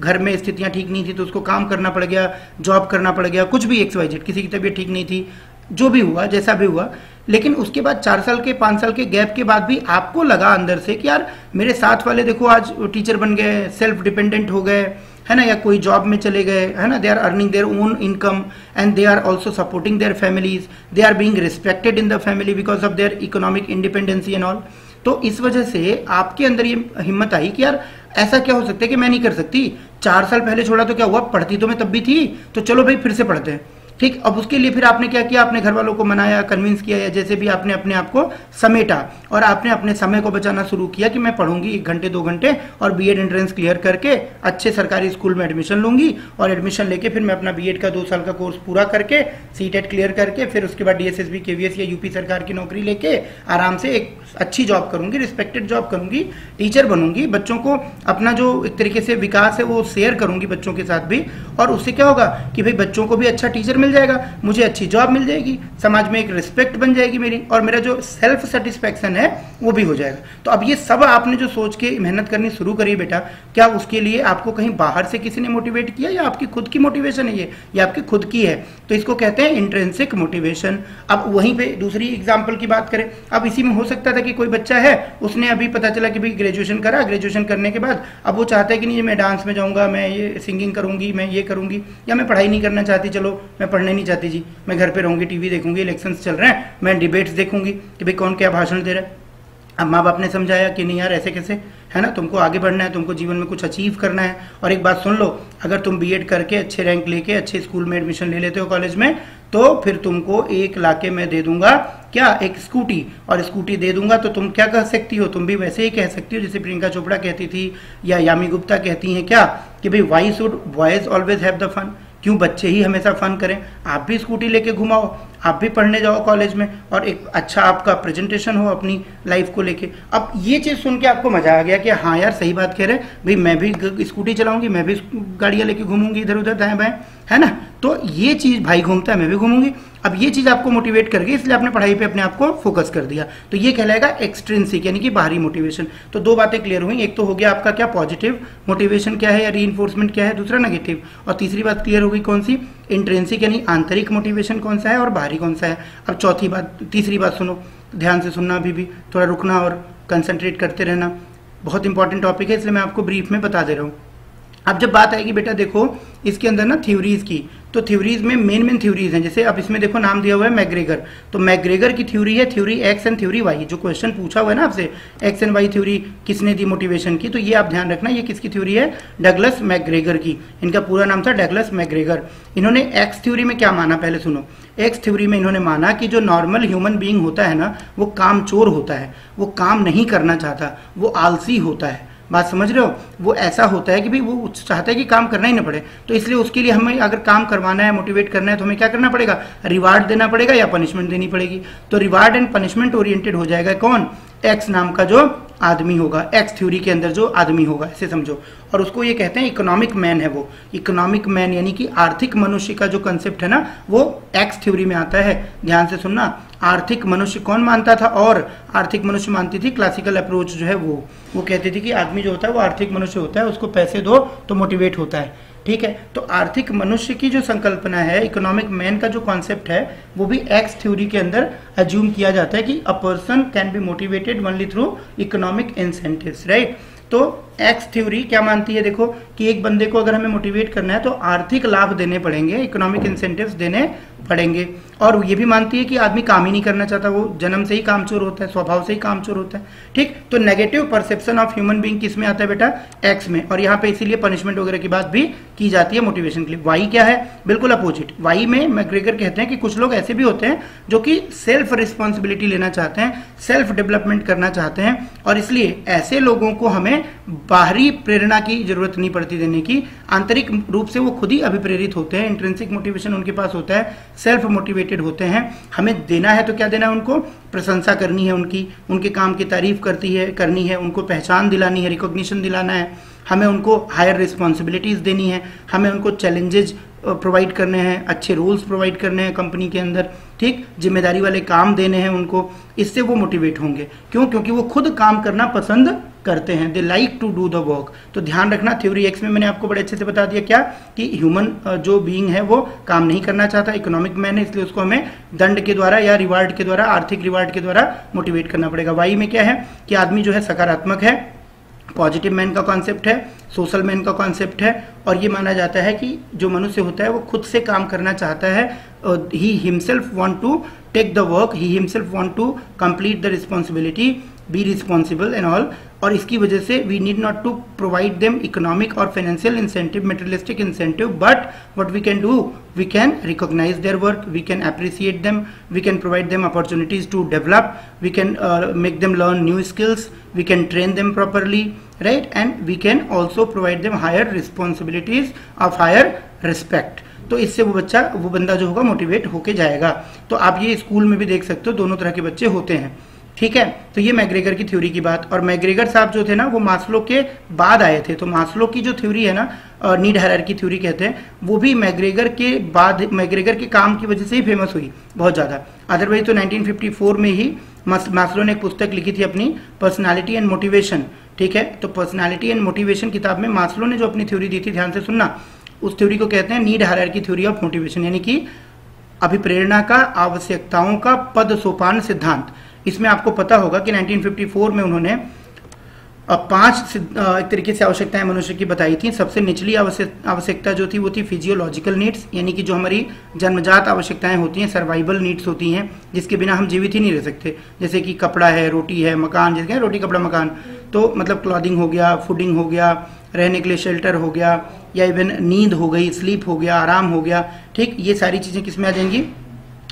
घर में स्थितियां ठीक नहीं थी तो उसको काम करना पड़ गया, जॉब करना पड़ गया, कुछ भी XYZ, किसी की तबीयत ठीक नहीं थी, जो भी हुआ जैसा भी हुआ, लेकिन उसके बाद 4 साल के 5 साल के गैप के बाद भी आपको लगा अंदर से कि यार मेरे साथ वाले देखो आज टीचर बन गए, सेल्फ डिपेंडेंट हो गए, है ना, या कोई जॉब में चले गए, है ना, they are earning their own income and they are also supporting their families, they are being respected in the family because of their economic independency and all. तो इस वजह से आपके अंदर ये हिम्मत आई कि यार ऐसा क्या हो सकता है कि मैं नहीं कर सकती, 4 साल पहले छोड़ा तो क्या हुआ, पढ़ती तो मैं तब भी थी, तो चलो भाई फिर से पढ़ते हैं। ठीक, अब उसके लिए फिर आपने क्या किया, आपने घर वालों को मनाया, कन्विंस किया, या जैसे भी आपने अपने आप को समेटा और आपने अपने समय को बचाना शुरू किया कि मैं पढ़ूंगी 1 घंटे 2 घंटे और बीएड एंट्रेंस क्लियर करके अच्छे सरकारी स्कूल में एडमिशन लूंगी, और एडमिशन लेके फिर मैं अपना बीएड का 2 साल का कोर्स पूरा करके सीटेट क्लियर करके फिर उसके बाद डीएसएसबी केवीएस या यूपी सरकार की नौकरी लेके आराम से एक अच्छी जॉब करूंगी, रिस्पेक्टेड जॉब करूंगी, टीचर बनूंगी, बच्चों को अपना जो एक तरीके से विकास है वो शेयर करूंगी बच्चों के साथ भी, और उससे क्या होगा कि भाई बच्चों को भी अच्छा टीचर मिल जाएगा, मुझे अच्छी जॉब मिल जाएगी, समाज में एक रिस्पेक्ट बन जाएगी मेरी, और मेरा जो सेल्फ सेटिस्फेक्शन है वो भी हो जाएगा। तो अब ये सब आपने जो सोच के मेहनत करनी शुरू करी बेटा, क्या उसके लिए आपको कहीं बाहर से किसी ने मोटिवेट किया या आपकी खुद की मोटिवेशन है ये आपकी खुद की है? तो इसको कहते हैं इंट्रिंसिक मोटिवेशन। अब वहीं पे दूसरी एग्जांपल की बात करें, अब इसी में हो सकता था कि कोई बच्चा है, उसने अभी पता चला कि भाई ग्रेजुएशन करा, ग्रेजुएशन करने के बाद अब वो चाहता है कि नहीं मैं डांस में जाऊंगा, मैं ये सिंगिंग करूंगी, मैं ये करूंगी, या मैं पढ़ाई नहीं करना चाहती, चलो मैं पढ़ने नहीं चाहती जी, मैं घर पे रहूंगी, टीवी देखूंगी, इलेक्शंस चल रहे हैं, मैं डिबेट्स देखूंगी कि भाई कौन क्या भाषण दे रहा है। अब माँ बाप ने समझाया कि नहीं यार ऐसे कैसे, है ना, तुमको आगे बढ़ना है, तुमको जीवन में कुछ अचीव करना है। और एक बात सुन लो, अगर तुम बीएड करके अच्छे रैंक लेके अच्छे स्कूल में एडमिशन ले लेते हो कॉलेज में, तो फिर तुमको 1 लाख के मैं दे दूंगा क्या, एक स्कूटी, और स्कूटी दे दूंगा तो तुम क्या कह सकती हो, तुम भी वैसे ही कह सकती हो जैसे प्रियंका चोपड़ा कहती थी या यामी गुप्ता कहती हैं क्या, कि भाई why should boys always have the fun, क्यों बच्चे ही हमेशा फन करें, आप भी स्कूटी लेके घुमाओ, आप भी पढ़ने जाओ कॉलेज में, और एक अच्छा आपका प्रेजेंटेशन हो अपनी लाइफ को लेके। अब ये चीज सुन के आपको मजा आ गया कि हाँ यार सही बात कह रहे भाई, मैं भी स्कूटी चलाऊंगी, मैं भी गाड़ियां लेके घूमूंगी इधर उधर दाएं बाएं, है ना। तो ये चीज भाई घूमता है मैं भी घूमूंगी, अब ये चीज आपको मोटिवेट कर गई, इसलिए आपने पढ़ाई पे अपने आप को फोकस कर दिया। तो ये कहलाएगा एक्सट्रिंसिक यानी कि बाहरी मोटिवेशन। तो 2 बातें क्लियर हुई, एक तो हो गया आपका क्या पॉजिटिव मोटिवेशन क्या है या रीइंफोर्समेंट क्या है, दूसरा नेगेटिव, और तीसरी बात क्लियर हो गई कौन सी, इंट्रिंसिक यानी आंतरिक मोटिवेशन कौन सा है और बाहरी कौन सा है। अब तीसरी बात सुनो, ध्यान से सुनना, अभी भी थोड़ा रुकना और कंसंट्रेट करते रहना, बहुत इंपॉर्टेंट टॉपिक है इसलिए मैं आपको ब्रीफ में बता दे रहा हूँ। अब जब बात आएगी बेटा देखो इसके अंदर ना थ्योरीज की, तो थ्योरीज में मेन थ्योरीज हैं, जैसे अब इसमें देखो नाम दिया हुआ है मैग्रेगर, तो मैग्रेगर की थ्योरी है theory X and theory Y. जो क्वेश्चन पूछा हुआ है ना आपसे, एक्स एंड वाई थ्योरी किसने दी मोटिवेशन की, तो ये आप ध्यान रखना, ये किसकी थ्योरी है, डगलस मैग्रेगर की। इनका पूरा नाम था डगलस मैग्रेगर। इन्होंने एक्स थ्योरी में क्या माना, पहले सुनो। एक्स थ्योरी में इन्होंने माना कि जो नॉर्मल ह्यूमन बीइंग होता है ना, वो कामचोर होता है, वो काम नहीं करना चाहता, वो आलसी होता है। बात समझ रहे हो, वो ऐसा होता है कि भाई वो चाहता है कि काम करना ही ना पड़े, तो इसलिए उसके लिए हमें अगर काम करवाना है, मोटिवेट करना है, तो हमें क्या करना पड़ेगा, रिवार्ड देना पड़ेगा या पनिशमेंट देनी पड़ेगी। तो रिवार्ड एंड पनिशमेंट ओरिएंटेड हो जाएगा कौन, एक्स नाम का जो आदमी होगा, एक्स थ्योरी के अंदर जो आदमी होगा, ऐसे समझो। और उसको ये कहते हैं इकोनॉमिक मैन है वो। इकोनॉमिक मैन यानी कि आर्थिक मनुष्य का जो कंसेप्ट है ना, वो एक्स थ्योरी में आता है। ध्यान से सुनना, आर्थिक मनुष्य कौन मानता था, और आर्थिक मनुष्य मानती थी क्लासिकल अप्रोच जो है वो कहती थी कि आदमी जो होता है वो आर्थिक मनुष्य होता है, उसको पैसे दो तो मोटिवेट होता है। ठीक है, तो आर्थिक मनुष्य की जो संकल्पना है, इकोनॉमिक मैन का जो कॉन्सेप्ट है, वो भी एक्स थ्योरी के अंदर अज्यूम किया जाता है कि a person can be motivated only through economic incentives, right. तो एक्स थ्योरी क्या मानती है, देखो कि एक बंदे को अगर हमें मोटिवेट करना है तो आर्थिक लाभ देने पड़ेंगे, इकोनॉमिक इंसेंटिव्स देने पड़ेंगे। और ये भी मानती है कि आदमी काम ही नहीं करना चाहता, वो जन्म से ही कामचोर होता है, स्वभाव से ही कामचोर होता है। ठीक, तो negative perception of human being किस में आता है बेटा, एक्स में। और यहाँ पे इसीलिए पनिशमेंट वगैरह की बात भी की जाती है मोटिवेशन के लिए। वाई क्या है, बिल्कुल अपोजिट। वाई में मैकग्रेगर कहते हैं कि कुछ लोग ऐसे भी होते हैं जो कि सेल्फ रिस्पॉन्सिबिलिटी लेना चाहते हैं, सेल्फ डेवलपमेंट करना चाहते हैं, और इसलिए ऐसे लोगों को हमें बाहरी प्रेरणा की जरूरत नहीं पड़ती देने की, आंतरिक रूप से वो खुद ही अभिप्रेरित होते हैं, इंट्रिंसिक मोटिवेशन उनके पास होता है, सेल्फ मोटिवेटेड होते हैं। हमें देना है तो क्या देना है उनको, प्रशंसा करनी है उनकी, उनके काम की तारीफ करनी है, उनको पहचान दिलानी है, रिकॉग्निशन दिलाना है, हमें उनको हायर रिस्पॉन्सिबिलिटीज देनी है, हमें उनको चैलेंजेज प्रोवाइड करने हैं, अच्छे रूल्स प्रोवाइड करने हैं कंपनी के अंदर, ठीक, जिम्मेदारी वाले काम देने हैं उनको। इससे वो मोटिवेट होंगे। क्यों, क्योंकि वो खुद काम करना पसंद करते हैं, they like to do the work. तो ध्यान रखना, थ्योरी एक्स में मैंने आपको बड़े अच्छे से बता दिया क्या, कि ह्यूमन जो बीइंग है वो काम नहीं करना चाहता, इकोनॉमिक मैन है, इसलिए उसको हमें दंड के द्वारा या रिवार्ड के द्वारा, आर्थिक रिवार्ड के द्वारा मोटिवेट करना पड़ेगा। वाई में क्या है कि आदमी जो है सकारात्मक है, पॉजिटिव मैन का कॉन्सेप्ट है, सोशल मैन का कॉन्सेप्ट है, और ये माना जाता है कि जो मनुष्य होता है वो खुद से काम करना चाहता है, he himself want to take the work, he himself want to complete the responsibility, be responsible and all. और इसकी वजह से we need not to provide them economic और financial incentive, materialistic incentive, but what we can do, we can recognize their work, we can appreciate them, we can provide them opportunities to develop, we can make them learn new skills, we can train them properly, right, and we can also provide them higher responsibilities of higher respect। तो इससे वो बंदा जो होगा मोटिवेट होके जाएगा। तो आप ये स्कूल में भी देख सकते हो, दोनों तरह के बच्चे होते हैं। ठीक है, तो ये मैकग्रेगर की थ्योरी की बात। और मैकग्रेगर साहब जो थे ना, वो मास्लो के बाद आए थे। तो मास्लो की जो थ्योरी है ना, नीड हायरार्की थ्योरी कहते हैं, वो भी मैकग्रेगर के बाद, मैकग्रेगर के काम की वजह से ही फेमस हुई बहुत ज्यादा। अदरवाइज तो 1954 में ही मास्लो ने एक पुस्तक लिखी थी अपनी, पर्सनालिटी एंड मोटिवेशन। ठीक है, तो पर्सनालिटी एंड मोटिवेशन किताब में मास्लो ने जो अपनी थ्योरी दी थी, ध्यान से सुनना, उस थ्योरी को कहते हैं need hierarchy theory of motivation, यानी कि अभिप्रेरणा का, आवश्यकताओं का पद सोपान सिद्धांत। इसमें आपको पता होगा कि 1954 में उन्होंने 5 एक तरीके से आवश्यकताएं मनुष्य की बताई थी। सबसे निचली आवश्यकता जो थी वो थी फिजियोलॉजिकल नीड्स, यानी कि जो हमारी जन्मजात आवश्यकताएं होती हैं, सर्वाइवल नीड्स होती हैं, जिसके बिना हम जीवित ही नहीं रह सकते। जैसे कि कपड़ा है, रोटी है, मकान, जैसे रोटी कपड़ा मकान, तो मतलब क्लॉथिंग हो गया, फूडिंग हो गया, रहने के लिए शेल्टर हो गया, या इवन नींद हो गई, स्लीप हो गया, आराम हो गया। ठीक, ये सारी चीजें किस में आ जाएंगी,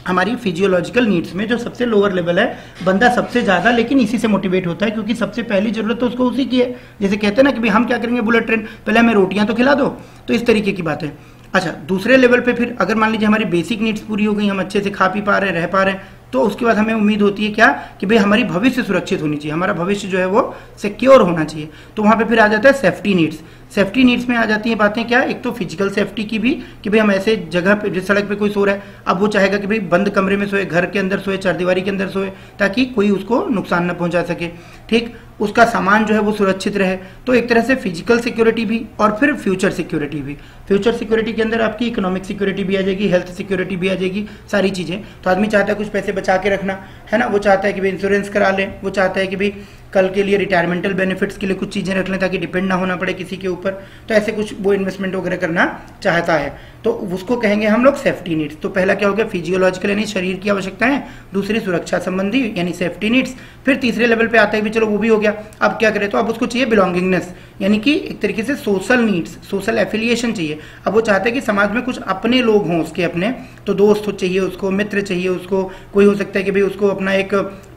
हमारी फिजियोलॉजिकल नीड्स में। जो सबसे लोअर लेवल है, बंदा सबसे ज्यादा लेकिन इसी से मोटिवेट होता है, क्योंकि सबसे पहली जरूरत तो उसको उसी की है। जैसे कहते हैं ना कि भाई हम क्या करेंगे, बुलेट ट्रेन, पहले हमें रोटियां तो खिला दो, तो इस तरीके की बात है। अच्छा, दूसरे लेवल पे फिर अगर मान लीजिए हमारी बेसिक नीड्स पूरी हो गई, हम अच्छे से खा पी पा रहे हैं, रह पा रहे हैं, तो उसके बाद हमें उम्मीद होती है क्या, कि भाई हमारी भविष्य सुरक्षित होनी चाहिए, हमारा भविष्य जो है वो सिक्योर होना चाहिए। तो वहां पे फिर आ जाता है सेफ्टी नीड्स। सेफ्टी नीड्स में आ जाती है बातें क्या, एक तो फिजिकल सेफ्टी की भी, कि भाई हम ऐसे जगह पे, जिस सड़क पे कोई सो रहा है, अब वो चाहेगा कि भाई बंद कमरे में सोए, घर के अंदर सोए, चारदीवारी के अंदर सोए, ताकि कोई उसको नुकसान न पहुंचा सके। ठीक, उसका सामान जो है वो सुरक्षित रहे। तो एक तरह से फिजिकल सिक्योरिटी भी, और फिर फ्यूचर सिक्योरिटी भी। फ्यूचर सिक्योरिटी के अंदर आपकी इकोनॉमिक सिक्योरिटी भी आ जाएगी, हेल्थ सिक्योरिटी भी आ जाएगी, सारी चीजें। तो आदमी चाहता है कुछ पैसे बचा के रखना, है ना, वो चाहता है कि भाई इंश्योरेंस करा ले, वो चाहता है कि भाई कल के लिए रिटायरमेंटल बेनिफिट्स के लिए कुछ चीजें रख लें ताकि डिपेंड ना होना पड़े किसी के ऊपर। तो ऐसे कुछ वो इन्वेस्टमेंट वगैरह करना चाहता है, तो उसको कहेंगे हम लोग सेफ्टी नीड्स। तो पहला क्या हो गया, फिजियोलॉजिकल यानी शरीर की आवश्यकताएं, दूसरी सुरक्षा संबंधी यानी सेफ्टी नीड्स। फिर तीसरे लेवल पे आता है भी, चलो वो भी हो गया, अब क्या करें, तो अब उसको चाहिए बिलोंगिंगनेस, यानी कि एक तरीके से सोशल नीड्स, सोशल एफिलिएशन चाहिए। अब वो चाहते हैं कि समाज में कुछ अपने लोग हों उसके अपने, तो दोस्त चाहिए उसको, मित्र चाहिए उसको, कोई हो सकता है कि भाई उसको अपना एक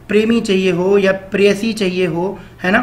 प्रेमी चाहिए हो या प्रेयसी चाहिए हो, है ना।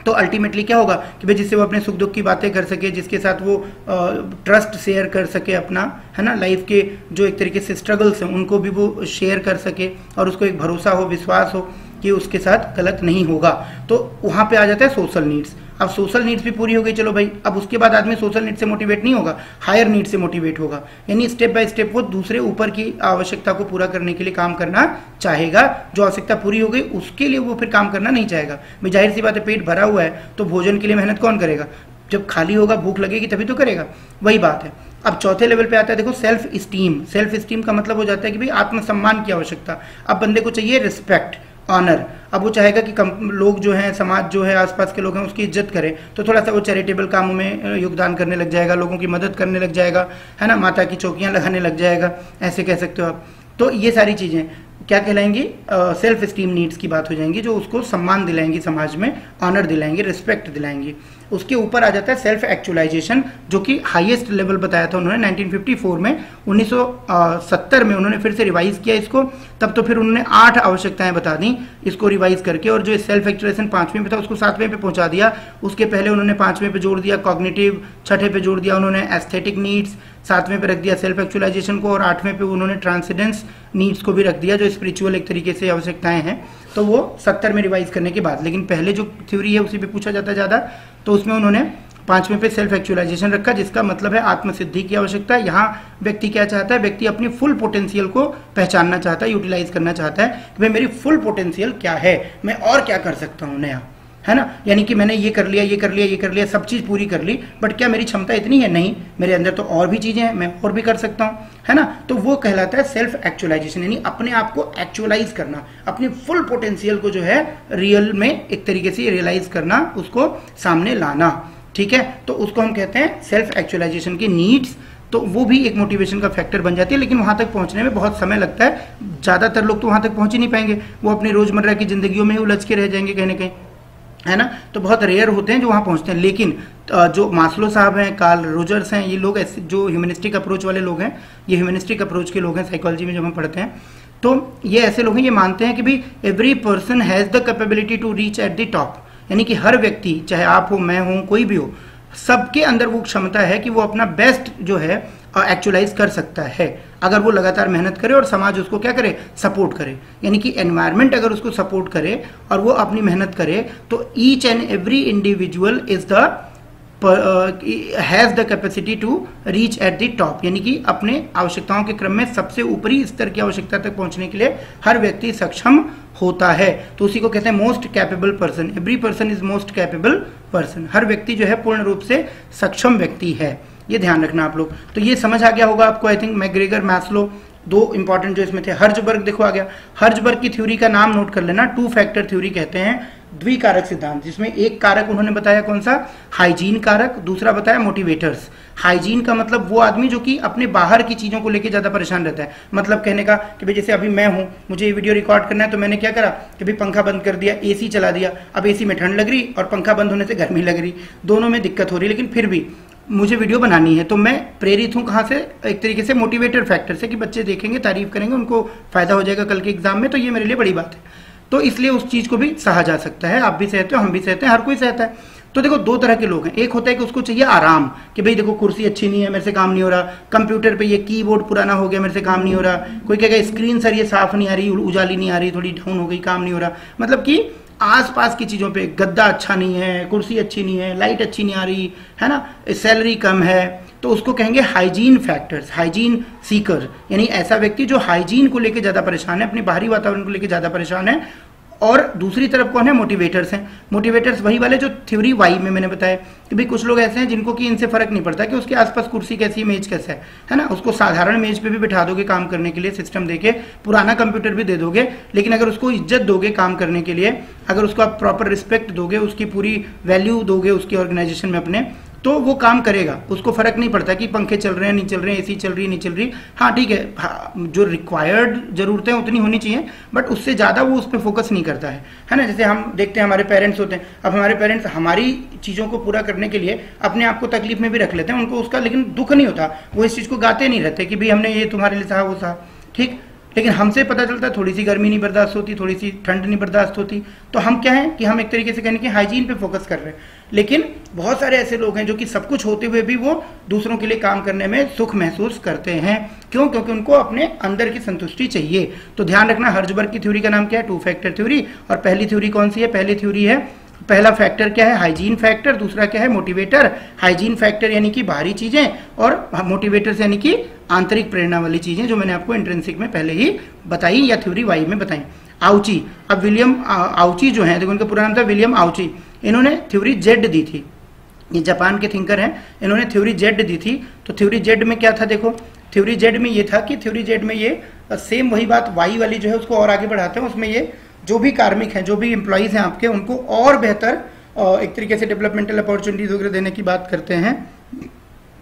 तो अल्टीमेटली क्या होगा कि भाई जिससे वो अपने सुख दुख की बातें कर सके, जिसके साथ वो ट्रस्ट शेयर कर सके अपना, है ना, लाइफ के जो एक तरीके से स्ट्रगल्स हैं उनको भी वो शेयर कर सके, और उसको एक भरोसा हो, विश्वास हो। कि उसके साथ गलत नहीं होगा। तो वहां पे आ जाता है सोशल नीड्स। अब सोशल नीड्स भी पूरी हो गई, चलो भाई, अब उसके बाद आदमी सोशल नीड से मोटिवेट नहीं होगा, हायर नीड से मोटिवेट होगा। यानी स्टेप बाय स्टेप वो दूसरे ऊपर की आवश्यकता को पूरा करने के लिए काम करना चाहेगा। जो आवश्यकता पूरी हो गई उसके लिए वो फिर काम करना नहीं चाहेगा। भाई जाहिर सी बात है, पेट भरा हुआ है तो भोजन के लिए मेहनत कौन करेगा? जब खाली होगा, भूख लगेगी तभी तो करेगा। वही बात है। अब चौथे लेवल पे आता है, देखो, सेल्फ स्टीम। सेल्फ स्टीम का मतलब हो जाता है कि भाई आत्मसम्मान की आवश्यकता। अब बंदे को चाहिए रिस्पेक्ट, ऑनर। अब वो चाहेगा कि लोग जो हैं, समाज जो है, आसपास के लोग हैं, उसकी इज्जत करें। तो थोड़ा सा वो चैरिटेबल कामों में योगदान करने लग जाएगा, लोगों की मदद करने लग जाएगा, है ना, माता की चौकियां लगाने लग जाएगा, ऐसे कह सकते हो आप। तो ये सारी चीजें क्या कहलाएंगी? सेल्फ स्टीम नीड्स की बात हो जाएंगी, जो उसको सम्मान दिलाएंगी, समाज में ऑनर दिलाएंगे, रिस्पेक्ट दिलाएंगी। उसके ऊपर आ जाता है सेल्फ एक्चुअलाइजेशन, जो कि हाईएस्ट लेवल बताया था उन्होंने 1954 में। 1970 में उन्होंने फिर से रिवाइज किया इसको। तब तो फिर उन्होंने 8 आवश्यकताएं बता दी इसको रिवाइज करके, और जो सेल्फ एक्चुअलाइजेशन 5वें पे था उसको 7वें पे पहुंचा दिया। उसके पहले उन्होंने 5वें पे जोड़ दिया कॉग्निटिव, 6ठे पे जोड़ दिया उन्होंने एस्थेटिक नीड्स, 7वें पे रख दिया सेल्फ एक्चुअलाइजेशन को, और 8वें पे उन्होंने ट्रांसेंडेंस नीड्स को भी रख दिया, जो स्पिरिचुअल एक तरीके से आवश्यकताएं हैं। तो वो 70 में रिवाइज करने के बाद, लेकिन पहले जो थ्योरी है उसी पे पूछा जाता है ज्यादा, तो उसमें उन्होंने 5वें पे सेल्फ एक्चुअलाइजेशन रखा, जिसका मतलब है आत्मसिद्धि की आवश्यकता है। यहाँ व्यक्ति क्या चाहता है? व्यक्ति अपनी फुल पोटेंशियल को पहचानना चाहता है, यूटिलाइज करना चाहता है कि भाई मेरी फुल पोटेंशियल क्या है, मैं और क्या कर सकता हूँ नया, है ना। यानी कि मैंने ये कर लिया, ये कर लिया, ये कर लिया, सब चीज पूरी कर ली, बट क्या मेरी क्षमता इतनी है? नहीं, मेरे अंदर तो और भी चीजें हैं, मैं और भी कर सकता हूं, है ना। तो वो कहलाता है सेल्फ एक्चुअलाइजेशन, यानी अपने आप को एक्चुअलाइज करना, अपनी फुल पोटेंशियल को जो है रियल में एक तरीके से रियलाइज करना, उसको सामने लाना, ठीक है। तो उसको हम कहते हैं सेल्फ एक्चुअलाइजेशन की नीड्स। तो वो भी एक मोटिवेशन का फैक्टर बन जाती है, लेकिन वहां तक पहुंचने में बहुत समय लगता है। ज्यादातर लोग तो वहां तक पहुंच ही नहीं पाएंगे, वो अपनी रोजमर्रा की जिंदगियों में ही उलझ के रह जाएंगे कहीं ना कहीं, है ना। तो बहुत रेयर होते हैं जो वहां पहुंचते हैं। लेकिन जो मास्लो साहब हैं, कार्ल रोजर्स हैं, ये लोग ऐसे जो ह्यूमनिस्टिक अप्रोच वाले लोग हैं, ये ह्यूमनिस्टिक अप्रोच के लोग हैं साइकोलॉजी में जब हम पढ़ते हैं, तो ये ऐसे लोग हैं, ये मानते हैं कि भाई every person has the capability to reach at the top. यानी कि हर व्यक्ति, चाहे आप हो, मैं हूं, कोई भी हो, सबके अंदर वो क्षमता है कि वो अपना बेस्ट जो है एक्चुअलाइज कर सकता है, अगर वो लगातार मेहनत करे और समाज उसको क्या करे? सपोर्ट करे। यानी कि एनवायरनमेंट अगर उसको सपोर्ट करे और वो अपनी मेहनत करे, तो each and every individual is the has the capacity to reach at the top. यानी कि अपने आवश्यकताओं के क्रम में सबसे ऊपरी स्तर की आवश्यकता तक पहुंचने के लिए हर व्यक्ति सक्षम होता है। तो उसी को कहते हैं most capable person. Every person is most capable person. हर व्यक्ति जो है पूर्ण रूप से सक्षम व्यक्ति है, ये ध्यान रखना आप लोग। तो ये समझ आ गया होगा आपको, I think. McGregor, Maslow, 2 important जो इसमें थे। हर्जबर्ग देखो आ गया। हर्जबर्ग की थ्योरी का नाम नोट कर लेना, 2 फैक्टर थ्योरी कहते हैं, द्विकारक सिद्धांत, जिसमें एक कारक उन्होंने बताया कौन सा? हाइजीन कारक, दूसरा बताया मोटिवेटर्स। हाइजीन का मतलब वो आदमी जो कि अपने बाहर की चीजों को लेकर ज्यादा परेशान रहता है। मतलब कहने का कि भाई जैसे अभी मैं हूं, मुझे ये वीडियो रिकॉर्ड करना है, तो मैंने क्या करा कि भाई पंखा बंद कर दिया, एसी चला दिया। अब एसी में ठंड लग रही और पंखा बंद होने से गर्मी लग रही, दोनों में दिक्कत हो रही, लेकिन फिर भी मुझे वीडियो बनानी है। तो मैं प्रेरित हूं कहां से? एक तरीके से मोटिवेटर फैक्टर से, कि बच्चे देखेंगे, तारीफ करेंगे, उनको फायदा हो जाएगा कल के एग्जाम में, तो ये मेरे लिए बड़ी बात है। तो इसलिए उस चीज को भी सहा जा सकता है। आप भी सहते हो, हम भी सहते हैं, हर कोई सहता है। तो देखो 2 तरह के लोग हैं। एक होता है कि उसको चाहिए आराम, कि भाई देखो कुर्सी अच्छी नहीं है, मेरे से काम नहीं हो रहा, कंप्यूटर पे ये कीबोर्ड पुराना हो गया, मेरे से काम नहीं हो रहा। कोई कहेगा स्क्रीन सर ये साफ नहीं आ रही, उजाली नहीं आ रही, थोड़ी डाउन हो गई, काम नहीं हो रहा। मतलब कि आसपास की चीजों पे गद्दा अच्छा नहीं है, कुर्सी अच्छी नहीं है, लाइट अच्छी नहीं आ रही, है ना, सैलरी कम है, तो उसको कहेंगे हाइजीन फैक्टर्स, हाइजीन सीकर। यानी ऐसा व्यक्ति जो हाइजीन को लेकर ज्यादा परेशान है, अपने बाहरी वातावरण को लेकर ज्यादा परेशान है। और दूसरी तरफ कौन है? मोटिवेटर्स हैं। मोटिवेटर्स वही वाले जो थ्योरी वाई में मैंने बताया कि भाई कुछ लोग ऐसे हैं जिनको कि इनसे फर्क नहीं पड़ता कि उसके आसपास कुर्सी कैसी है, मेज कैसा है ना। उसको साधारण मेज पे भी बिठा दोगे काम करने के लिए, सिस्टम देके, पुराना कंप्यूटर भी दे दोगे, लेकिन अगर उसको इज्जत दोगे काम करने के लिए, अगर उसको आप प्रॉपर रिस्पेक्ट दोगे, उसकी पूरी वैल्यू दोगे उसकी ऑर्गेनाइजेशन में अपने, तो वो काम करेगा। उसको फर्क नहीं पड़ता कि पंखे चल रहे हैं नहीं चल रहे हैं, एसी चल रही है नहीं चल रही। हाँ ठीक है, हाँ, जो रिक्वायर्ड जरूरतें उतनी होनी चाहिए, बट उससे ज्यादा वो उस पर फोकस नहीं करता है ना। जैसे हम देखते हैं हमारे पेरेंट्स होते हैं, अब हमारे पेरेंट्स हमारी चीजों को पूरा करने के लिए अपने आप को तकलीफ में भी रख लेते हैं, उनको उसका लेकिन दुख नहीं होता, वो इस चीज को गाते नहीं रहते कि भाई हमने ये तुम्हारे लिए सहा वो सहा, ठीक। लेकिन हमसे पता चलता है थोड़ी सी गर्मी नहीं बर्दाश्त होती, थोड़ी सी ठंड नहीं बर्दाश्त होती, तो हम क्या है कि हम एक तरीके से कहने की हाइजीन पे फोकस कर रहे हैं। लेकिन बहुत सारे ऐसे लोग हैं जो कि सब कुछ होते हुए भी वो दूसरों के लिए काम करने में सुख महसूस करते हैं। क्यों? क्योंकि उनको अपने अंदर की संतुष्टि चाहिए। तो ध्यान रखना, हर्जबर्ग की थ्योरी का नाम क्या है? 2 फैक्टर थ्योरी। और पहली थ्योरी कौन सी है? पहली थ्योरी है, पहला फैक्टर क्या है? Hygiene factor. दूसरा क्या है? मोटिवेटर। हाइजीन फैक्टर यानी कि बाहरी चीजें, और मोटिवेटर्स यानी कि आंतरिक प्रेरणा वाली चीजें, जो मैंने आपको इंट्रिंसिक में पहले ही बताई या थ्योरी वाई में बताई। आउची, अब विलियम आउची जो है, देखो उनका पूरा नाम था विलियम आउची, इन्होंने थ्योरी जेड दी थी। ये जापान के थिंकर हैं, इन्होंने थ्योरी जेड दी थी। तो थ्योरी जेड में क्या था? देखो थ्योरी जेड में ये था कि थ्योरी जेड में ये सेम वही बात वाई वाली जो है उसको और आगे बढ़ाते हैं। उसमें ये जो भी कार्मिक हैं, जो भी एम्प्लॉइज हैं आपके, उनको और बेहतर एक तरीके से डेवलपमेंटल अपॉर्चुनिटीज वगैरह देने की बात करते हैं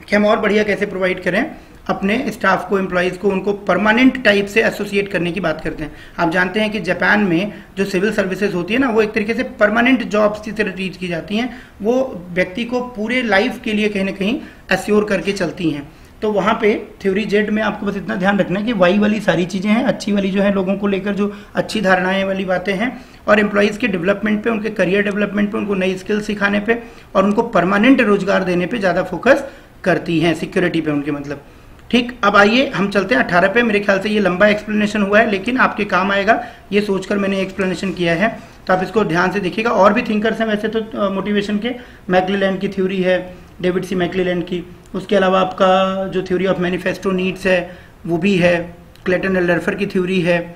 कि हम और बढ़िया कैसे प्रोवाइड करें अपने स्टाफ को, एम्प्लॉइज को, उनको परमानेंट टाइप से एसोसिएट करने की बात करते हैं। आप जानते हैं कि जापान में जो सिविल सर्विसेज होती है ना, वो एक तरीके से परमानेंट जॉब्स की तरह ट्रीट की जाती हैं। वो व्यक्ति को पूरे लाइफ के लिए कहीं ना कहीं एश्योर करके चलती हैं। तो वहाँ पे थ्योरी जेड में आपको बस इतना ध्यान रखना है कि वाई वाली सारी चीज़ें हैं, अच्छी वाली जो है लोगों को लेकर जो अच्छी धारणाएं वाली बातें हैं, और एम्प्लॉइज़ के डेवलपमेंट पे, उनके करियर डेवलपमेंट पे, उनको नई स्किल सिखाने पे और उनको परमानेंट रोजगार देने पे ज़्यादा फोकस करती हैं, सिक्योरिटी पे उनके मतलब। ठीक, अब आइए हम चलते हैं 18 पे। मेरे ख्याल से ये लंबा एक्सप्लेनेशन हुआ है, लेकिन आपके काम आएगा ये सोचकर मैंने एक्सप्लेनेशन किया है, तो आप इसको ध्यान से देखिएगा। और भी थिंकर्स हैं वैसे तो मोटिवेशन के, मैक्लेलैंड की थ्योरी है, डेविड सी मैक्लेलैंड की। उसके अलावा आपका जो थ्योरी ऑफ मैनिफेस्टो नीड्स है वो भी है, क्लेटन एल्डरफर की थ्योरी है।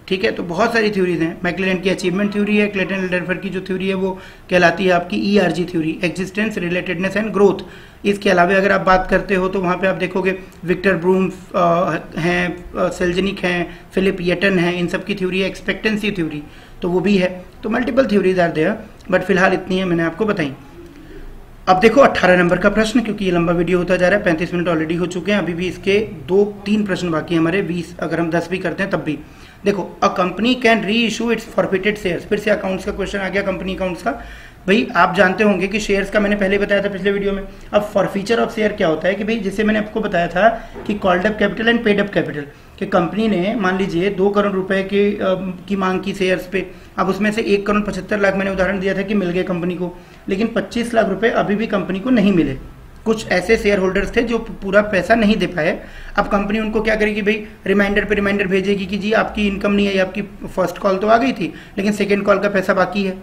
ठीक है, तो बहुत सारी थ्योरीज हैं। मैक्लेलैंड की अचीवमेंट थ्योरी है, क्लेटन एल्डरफर की जो थ्योरी है वो कहलाती है आपकी ERG theory, existence, relatedness and growth. इसके अलावा अगर आप बात करते हो तो वहाँ पे आप देखोगे विक्टर ब्रूम हैं, सेल्जनिक हैं, फिलिप येटन हैं, इन सब की थ्योरी है, एक्सपेक्टेंसी थ्योरी तो वो भी है। तो multiple theories are there, but फिलहाल इतनी है मैंने आपको बताई। अब देखो 18 नंबर का प्रश्न, क्योंकि ये लंबा वीडियो होता जा रहा है, 35 मिनट ऑलरेडी हो चुके हैं, अभी भी इसके 2-3 प्रश्न बाकी हैं हमारे, 20 अगर हम 10 भी करते हैं तब भी। देखो, अ company can reissue its forfeited shares. फिर से अकाउंट्स का क्वेश्चन आ गया, कंपनी अकाउंट्स का। भाई आप जानते होंगे कि शेयर्स का मैंने पहले बताया था पिछले वीडियो में। अब फॉरफीचर ऑफ शेयर क्या होता है कि भाई जैसे मैंने आपको बताया था कि called up capital and paid up capital, कि कंपनी ने मान लीजिए 2 करोड़ रुपए की मांग की शेयर्स पे। अब उसमें से 1 करोड़ 75 लाख मैंने उदाहरण दिया था कि मिल गए कंपनी को, लेकिन 25 लाख रुपए अभी भी कंपनी को नहीं मिले। कुछ ऐसे शेयर होल्डर्स थे जो पूरा पैसा नहीं दे पाए। अब कंपनी उनको क्या करेगी भाई, रिमाइंडर पे रिमाइंडर भेजेगी कि जी आपकी इनकम नहीं आई, आपकी फर्स्ट कॉल तो आ गई थी लेकिन सेकेंड कॉल का पैसा बाकी है,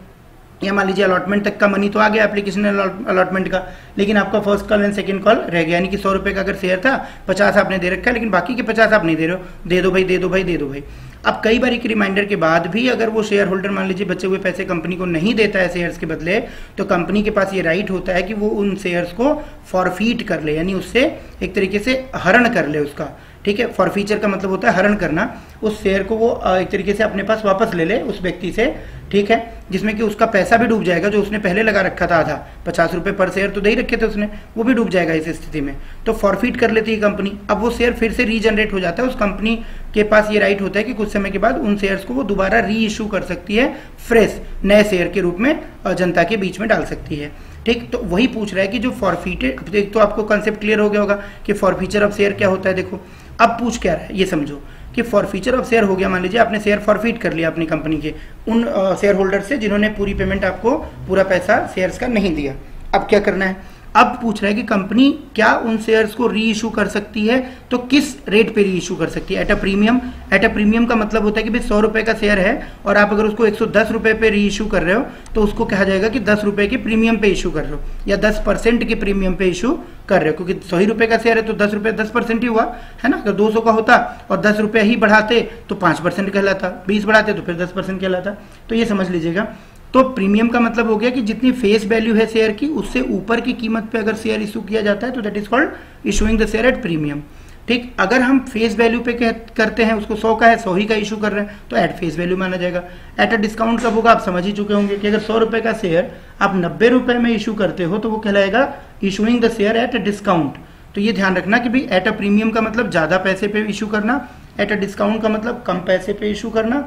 या मान लीजिए अलॉटमेंट तक का मनी तो आ गया एप्लीकेशन अलॉटमेंट का, लेकिन आपका first call and second call रह गया। यानी कि 100 रुपए का अगर शेयर था, 50 आपने दे रखा है, लेकिन बाकी के 50 आप नहीं दे रहे हो, दे दो भाई, दे दो भाई, दे दो भाई। अब कई बार एक रिमाइंडर के बाद भी अगर वो शेयर होल्डर मान लीजिए बचे हुए पैसे कंपनी को नहीं देता है शेयर्स के बदले, तो कंपनी के पास ये राइट होता है कि वो उन शेयर्स को फॉरफीट कर ले, यानी उससे एक तरीके से हरण कर ले उसका। ठीक है, फॉरफीचर का मतलब होता है हरण करना। उस शेयर को वो एक तरीके से अपने पास वापस ले ले उस व्यक्ति से, ठीक है, जिसमें कि उसका पैसा भी डूब जाएगा जो उसने पहले लगा रखा था आधा, 50 रुपए पर शेयर तो दे ही रखे थे उसने, वो भी डूब जाएगा इस स्थिति में। तो फॉरफीट कर लेती है कंपनी। अब वो शेयर फिर से रीजनरेट हो जाता है, उस कंपनी के पास ये राइट होता है कि कुछ समय के बाद उन शेयर्स को वो दोबारा री इशू कर सकती है, फ्रेश नए शेयर के रूप में जनता के बीच में डाल सकती है। ठीक, तो वही पूछ रहा है कि जो फॉरफीटेड, एक तो आपको कंसेप्ट क्लियर हो गया होगा कि फॉरफीचर ऑफ शेयर क्या होता है। देखो अब पूछ क्या रहा है ये समझो कि फॉरफीचर ऑफ शेयर हो गया, मान लीजिए आपने शेयर फॉरफीट कर लिया अपनी कंपनी के उन शेयर होल्डर से जिन्होंने पूरी पेमेंट आपको, पूरा पैसा शेयर्स का नहीं दिया। अब क्या करना है, अब पूछ रहा है कि कंपनी क्या उन शेयर्स को री इशू कर सकती है, तो किस रेट पे री इशू कर सकती है, at a premium. At a premium का मतलब होता है कि भाई 100 रुपए का शेयर है और आप अगर उसको 110 रुपए पे री इशू कर रहे हो तो उसको कहा जाएगा कि 10 रुपए के प्रीमियम पे इशू कर रहे हो, या 10% के प्रीमियम पे इशू कर रहे हो, क्योंकि 100 रुपए का शेयर है तो 10 रुपए 10% ही हुआ है ना। अगर 200 का होता और 10 रुपए ही बढ़ाते तो 5% कहलाता, 20 बढ़ाते तो फिर 10% कहलाता। तो ये समझ लीजिएगा। तो प्रीमियम का मतलब हो गया कि जितनी फेस वैल्यू है शेयर की उससे ऊपर की कीमत पे अगर शेयर इशू किया जाता है तो that is called issuing the share at premium. ठीक, अगर हम फेस वैल्यू पे करते हैं, उसको 100 का है, 100 ही का इशू कर रहे हैं तो एट फेस वैल्यू माना जाएगा। एट अ डिस्काउंट कब होगा, आप समझ ही चुके होंगे कि अगर 100 रुपए का शेयर आप 90 रुपए में इशू करते हो तो वो कहलाएगा issuing the share at a discount. तो ये ध्यान रखना कि भाई एट अ प्रीमियम का मतलब ज्यादा पैसे पे इशू करना, एट अ डिस्काउंट का मतलब कम पैसे पे इशू करना,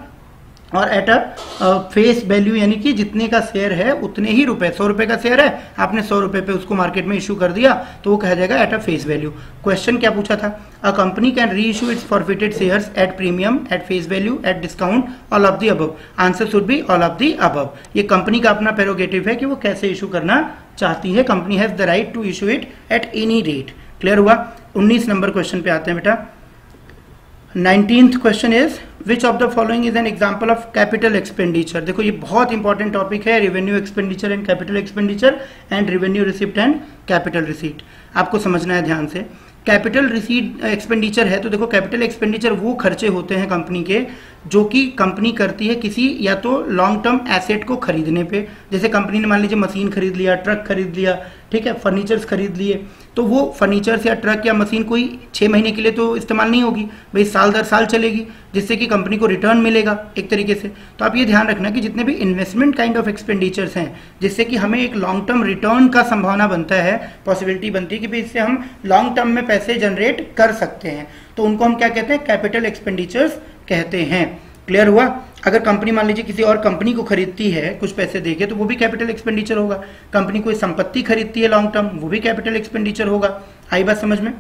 और एट अ फेस वैल्यू, यानी कि जितने का शेयर है उतने ही रुपए, 100 रुपए का शेयर है, आपने 100 रुपए पे उसको मार्केट में इशू कर दिया तो वो कहा जाएगा at a face value. Question क्या पूछा था, a company can reissue its forfeited shares at premium, at face value, at discount, all of the above. Answer should be all of the above. ये कंपनी का अपना प्रेरोगेटिव है कि वो कैसे इशू करना चाहती है। Company has the right to issue it at any rate. Clear हुआ। 19 नंबर क्वेश्चन पे आते हैं बेटा। 19th question is which of the following is an example of capital expenditure. देखो ये बहुत इंपॉर्टेंट टॉपिक है, revenue expenditure and capital expenditure and revenue receipt and capital receipt. आपको समझना है ध्यान से। कैपिटल रिसीट एक्सपेंडिचर है तो देखो कैपिटल एक्सपेंडिचर वो खर्चे होते हैं कंपनी के जो कि कंपनी करती है किसी या तो लॉन्ग टर्म एसेट को खरीदने पे, जैसे कंपनी ने मान लीजिए मशीन खरीद लिया, ट्रक खरीद लिया, ठीक है, फर्नीचर्स खरीद लिए, तो वो फर्नीचर्स या ट्रक या मशीन कोई 6 महीने के लिए तो इस्तेमाल नहीं होगी भाई, साल दर साल चलेगी, जिससे कि कंपनी को रिटर्न मिलेगा एक तरीके से। तो आप ये ध्यान रखना कि जितने भी इन्वेस्टमेंट काइंड ऑफ एक्सपेंडिचर्स हैं जिससे कि हमें एक लॉन्ग टर्म रिटर्न का संभावना बनता है, पॉसिबिलिटी बनती है कि भाई इससे हम लॉन्ग टर्म में पैसे जनरेट कर सकते हैं, तो उनको हम क्या कहते हैं, कैपिटल एक्सपेंडिचर्स कहते हैं। क्लियर हुआ। अगर कंपनी मान लीजिए किसी और कंपनी को खरीदती है कुछ पैसे देके तो वो भी कैपिटल एक्सपेंडिचर होगा। कंपनी कोई संपत्ति खरीदती है लॉन्ग टर्म, वो भी कैपिटल एक्सपेंडिचर होगा। आई बात समझ में।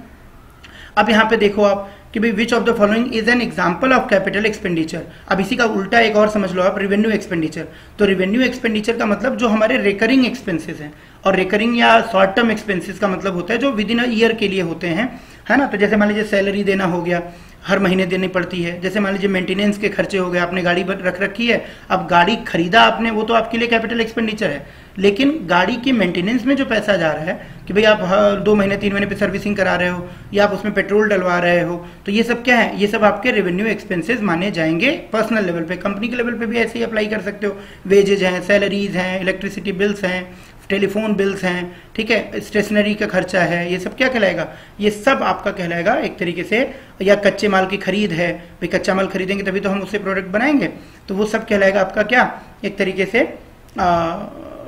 अब यहाँ पे देखो आप कि भाई विच of the following is an example of capital expenditure. अब इसी का उल्टा एक और समझ लो आप, रेवेन्यू एक्सपेंडिचर। तो रेवेन्यू एक्सपेंडिचर का मतलब जो हमारे रिकरिंग एक्सपेंसेस हैं, और रिकरिंग या शॉर्ट टर्म एक्सपेंसेस का मतलब होता है जो विद इन अ ईयर के लिए होते हैं, है ना। तो जैसे मान लीजिए सैलरी देना हो गया, हर महीने देनी पड़ती है। जैसे मान लीजिए मेंटेनेंस के खर्चे हो गए, आपने गाड़ी रख रखी है, अब गाड़ी खरीदा आपने, वो तो आपके लिए कैपिटल एक्सपेंडिचर है, लेकिन गाड़ी की मेंटेनेंस में जो पैसा जा रहा है कि भाई आप 2 महीने 3 महीने पे सर्विसिंग करा रहे हो या आप उसमें पेट्रोल डलवा रहे हो, तो ये सब क्या है, ये सब आपके रेवेन्यू एक्सपेंसेस माने जाएंगे पर्सनल लेवल पे। कंपनी के लेवल पे भी ऐसे ही अप्लाई कर सकते हो। वेजेज हैं, सैलरीज हैं, इलेक्ट्रिसिटी बिल्स हैं, टेलीफोन बिल्स हैं, ठीक है, स्टेशनरी का खर्चा है, ये सब क्या कहलाएगा, ये सब आपका कहलाएगा एक तरीके से। या कच्चे माल की खरीद है, भाई कच्चा माल खरीदेंगे तभी तो हम उससे प्रोडक्ट बनाएंगे, तो वो सब कहलाएगा आपका क्या, एक तरीके से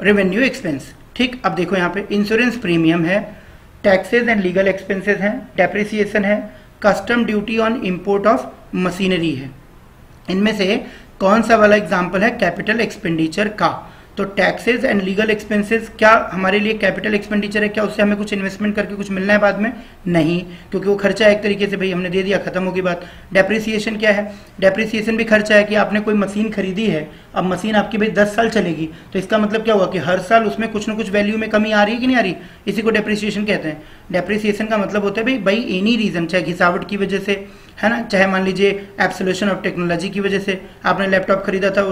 रेवेन्यू एक्सपेंस। ठीक। अब देखो यहाँ पे इंश्योरेंस प्रीमियम है, टैक्सेस एंड लीगल एक्सपेंसेस हैं, डेप्रिसिएशन है, custom duty on import of machinery है। इनमें से कौन सा वाला एग्जाम्पल है कैपिटल एक्सपेंडिचर का। तो टैक्सेस एंड लीगल एक्सपेंसेस क्या हमारे लिए कैपिटल एक्सपेंडिचर है, क्या उससे हमें कुछ इन्वेस्टमेंट करके कुछ मिलना है बाद में, नहीं, क्योंकि वो खर्चा है एक तरीके से, भाई हमने दे दिया, खत्म होगी बात। डेप्रिसिएशन क्या है, डेप्रिसिएशन भी खर्चा है कि आपने कोई मशीन खरीदी है, अब मशीन आपकी भाई 10 साल चलेगी, तो इसका मतलब क्या हुआ कि हर साल उसमें कुछ ना कुछ वैल्यू में कमी आ रही है कि नहीं आ रही, इसी को डेप्रिसिएशन कहते हैं। डेप्रिसिएशन का मतलब होता है भाई एनी रीजन, चाहे घिसावट की वजह से, है ना, चाहे मान लीजिए एब्सोल्यूशन ऑफ टेक्नोलॉजी की वजह से, आपने लैपटॉप खरीदा था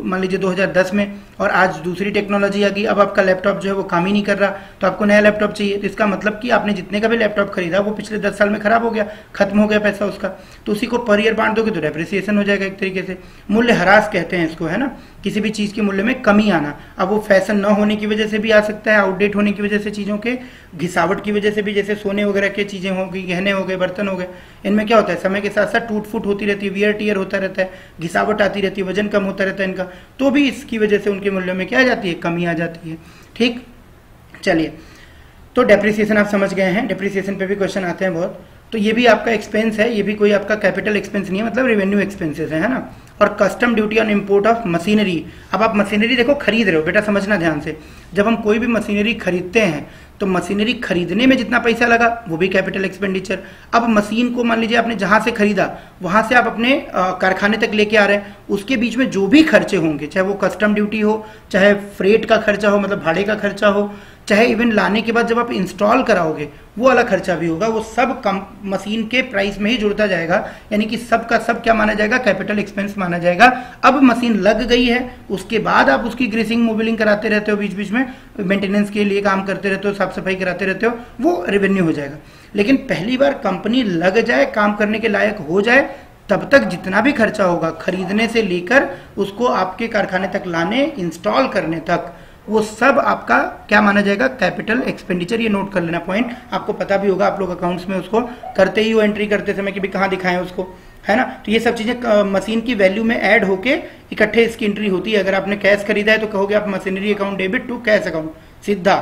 मान लीजिए 2010 में और आज दूसरी टेक्नोलॉजी आ गई, अब आपका लैपटॉप जो है वो काम ही नहीं कर रहा, तो आपको नया लैपटॉप चाहिए। तो इसका मतलब कि आपने जितने का भी लैपटॉप खरीदा वो पिछले 10 साल में खराब हो गया, खत्म हो गया पैसा उसका, तो उसी को पर ईयर बांट दोगे तो डेप्रिसिएशन हो जाएगा एक तरीके से। मूल्य ह्रास कहते हैं इसको, है ना, किसी भी चीज के मूल्य में कमी आना। अब वो फैशन न होने की वजह से भी आ सकता है, आउटडेट होने की वजह से, चीजों के घिसावट की वजह से भी, जैसे सोने वगैरह की चीजें हो गई, गहने हो गए, बर्तन हो गए, इनमें क्या होता है समय के साथ साथ टूट फूट होती रहती है, वियर टियर होता रहता है, घिसावट आती रहती है, वजन कम होता रहता है इनका, तो भी इसकी वजह से उनके मूल्यों में क्या आ जाती है, कमी आ जाती है। ठीक। चलिए, तो डेप्रिसिएशन आप समझ गए हैं, डेप्रिसिएशन पे भी क्वेश्चन आते हैं बहुत, तो ये भी आपका एक्सपेंस है, ये भी कोई आपका कैपिटल एक्सपेंस नहीं है, मतलब रेवेन्यू एक्सपेंसेस है ना। और custom duty on import of machinery. अब आप मशीनरी देखो खरीद रहे हो, बेटा समझना ध्यान से, जब हम कोई भी मशीनरी खरीदते हैं तो मशीनरी खरीदने में जितना पैसा लगा वो भी कैपिटल एक्सपेंडिचर। अब मशीन को मान लीजिए आपने जहां से खरीदा वहां से आप अपने कारखाने तक लेके आ रहे हैं, उसके बीच में जो भी खर्चे होंगे, चाहे वो कस्टम ड्यूटी हो, चाहे फ्रेट का खर्चा हो, मतलब भाड़े का खर्चा हो, चाहे इवन लाने के बाद जब आप इंस्टॉल कराओगे वो वाला खर्चा भी होगा, वो सब कम मशीन के प्राइस में ही जुड़ता जाएगा, यानी कि सब का सब क्या माना जाएगा, कैपिटल एक्सपेंस माना जाएगा। अब मशीन लग गई है, उसके बाद आप उसकी ग्रीसिंग मोबिलिंग कराते रहते हो, बीच बीच में मेंटेनेंस के लिए काम करते रहते हो, साफ सफाई कराते रहते हो, वो रेवेन्यू हो जाएगा। लेकिन पहली बार कंपनी लग जाए, काम करने के लायक हो जाए, तब तक जितना भी खर्चा होगा खरीदने से लेकर उसको आपके कारखाने तक लाने, इंस्टॉल करने तक, वो सब आपका क्या माना जाएगा, कैपिटल एक्सपेंडिचर। ये नोट कर लेना पॉइंट, आपको पता भी होगा, आप लोग अकाउंट्स में उसको करते ही हो, एंट्री करते समय कि भी कहाँ दिखाएं उसको, है ना। तो ये सब चीजें मशीन की वैल्यू में ऐड होके इकट्ठे इसकी एंट्री होती है। अगर आपने कैश खरीदा है तो कहोगे आप machinery account debit to cash account, सीधा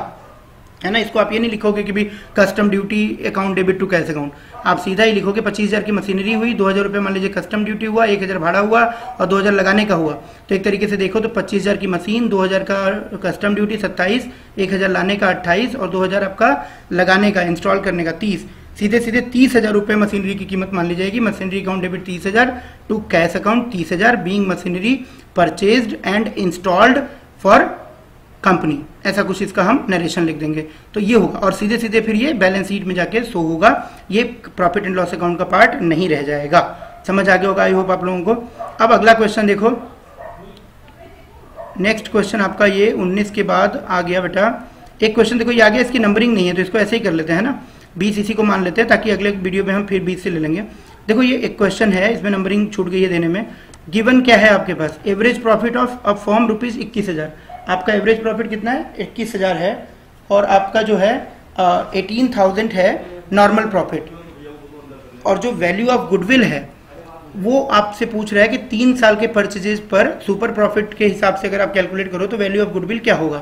है ना। इसको आप ये नहीं लिखोगे कि भी custom duty account debit to cash account, आप सीधा ही लिखोगे 25,000 की मशीनरी हुई, 2,000 रुपये मान लीजिए कस्टम ड्यूटी हुआ, 1,000 भाड़ा हुआ और 2,000 लगाने का हुआ। तो एक तरीके से देखो तो 25,000 की मशीन, 2,000 का कस्टम ड्यूटी 27, 1,000 लाने का 28 और 2,000 आपका लगाने का इंस्टॉल करने का 30, सीधे सीधे 30,000 रुपये मशीनरी की कीमत मान ली जाएगी। Machinery account debit 30,000 to cash account 30,000 being machinery purchased and installed for company, ऐसा कुछ इसका हम नरेशन लिख देंगे। तो ये होगा और सीधे सीधे फिर ये बैलेंस शीट में जाके शो होगा, ये प्रॉफिट एंड लॉस अकाउंट का पार्ट नहीं रह जाएगा। समझ आ गया होगा आई होप आप लोगों को। अब अगला क्वेश्चन देखो, नेक्स्ट क्वेश्चन आपका ये 19 के बाद आ गया बेटा। एक क्वेश्चन देखो ये आ गया, इसकी नंबरिंग नहीं है तो इसको ऐसे ही कर लेते हैं ना, 20 इसी को मान लेते हैं ताकि अगले वीडियो में हम फिर 20 से ले लेंगे। देखो ये एक क्वेश्चन है, इसमें नंबरिंग छूट गई है देने में। गिवन क्या है आपके पास, average profit of a firm rupees 21,000, आपका एवरेज प्रॉफिट कितना है 21,000 है और आपका जो है 18,000 है नॉर्मल प्रॉफिट, और जो वैल्यू ऑफ गुडविल है वो आपसे पूछ रहा है कि 3 साल के परचेजेस पर सुपर प्रॉफिट के हिसाब से अगर आप कैलकुलेट करो तो वैल्यू ऑफ गुडविल क्या होगा।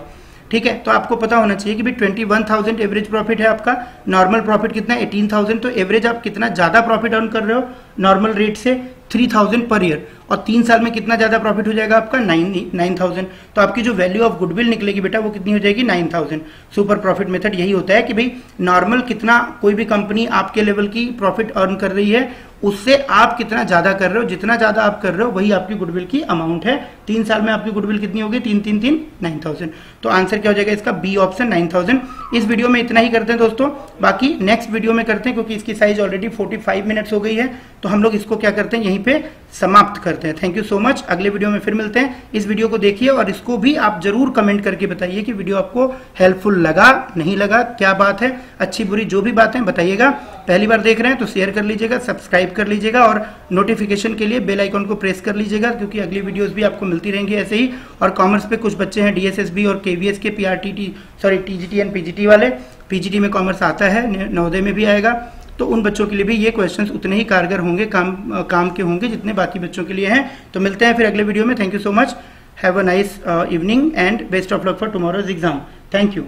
ठीक है, तो आपको पता होना चाहिए कि भाई 21,000 एवरेज प्रॉफिट है आपका, नॉर्मल प्रॉफिट कितना है 18,000, तो एवरेज आप कितना ज्यादा प्रॉफिट अर्न कर रहे हो नॉर्मल रेट से 3,000 पर ईयर, और 3 साल में कितना ज्यादा प्रॉफिट हो जाएगा आपका 9,000। तो आपकी जो वैल्यू ऑफ गुडविल निकलेगी बेटा वो कितनी हो जाएगी 9,000। सुपर प्रॉफिट मेथड यही होता है कि भाई नॉर्मल कितना कोई भी कंपनी आपके लेवल की प्रॉफिट अर्न कर रही है उससे आप कितना ज्यादा कर रहे हो, जितना ज्यादा आप कर रहे हो वही आपकी गुडविल की अमाउंट है। 3 साल में आपकी गुडविल कितनी होगी 3 9,000। तो आंसर क्या हो जाएगा इसका बी ऑप्शन 9,000। इस वीडियो में इतना ही करते हैं दोस्तों, बाकी नेक्स्ट वीडियो में करते हैं क्योंकि इसकी साइज ऑलरेडी 45 मिनट्स हो गई है, तो हम लोग इसको क्या करते हैं यहीं पे समाप्त करते हैं। थैंक यू सो मच, अगले वीडियो में फिर मिलते हैं। इस वीडियो को देखिए और इसको भी आप जरूर कमेंट करके बताइए कि वीडियो आपको हेल्पफुल लगा नहीं लगा, क्या बात है, अच्छी बुरी जो भी बात है बताइएगा। पहली बार देख रहे हैं तो शेयर कर लीजिएगा, सब्सक्राइब कर लीजिएगा और नोटिफिकेशन के लिए बेल आइकन को प्रेस कर लीजिएगा क्योंकि अगली वीडियोस भी आपको मिलती रहेंगी ऐसे ही। और कॉमर्स पे कुछ बच्चे हैं डीएसएसबी और केवीएस के टीजीटी एंड पीजीटी वाले, पीजीटी में कॉमर्स आता है, नवोदय में भी आएगा, तो उन बच्चों के लिए भी ये क्वेश्चंस उतने ही कारगर होंगे, काम के होंगे जितने बाकी बच्चों के लिए हैं। तो मिलते हैं फिर अगले वीडियो में। Thank you so much, have a nice evening and best of luck for tomorrow's exam. Thank you.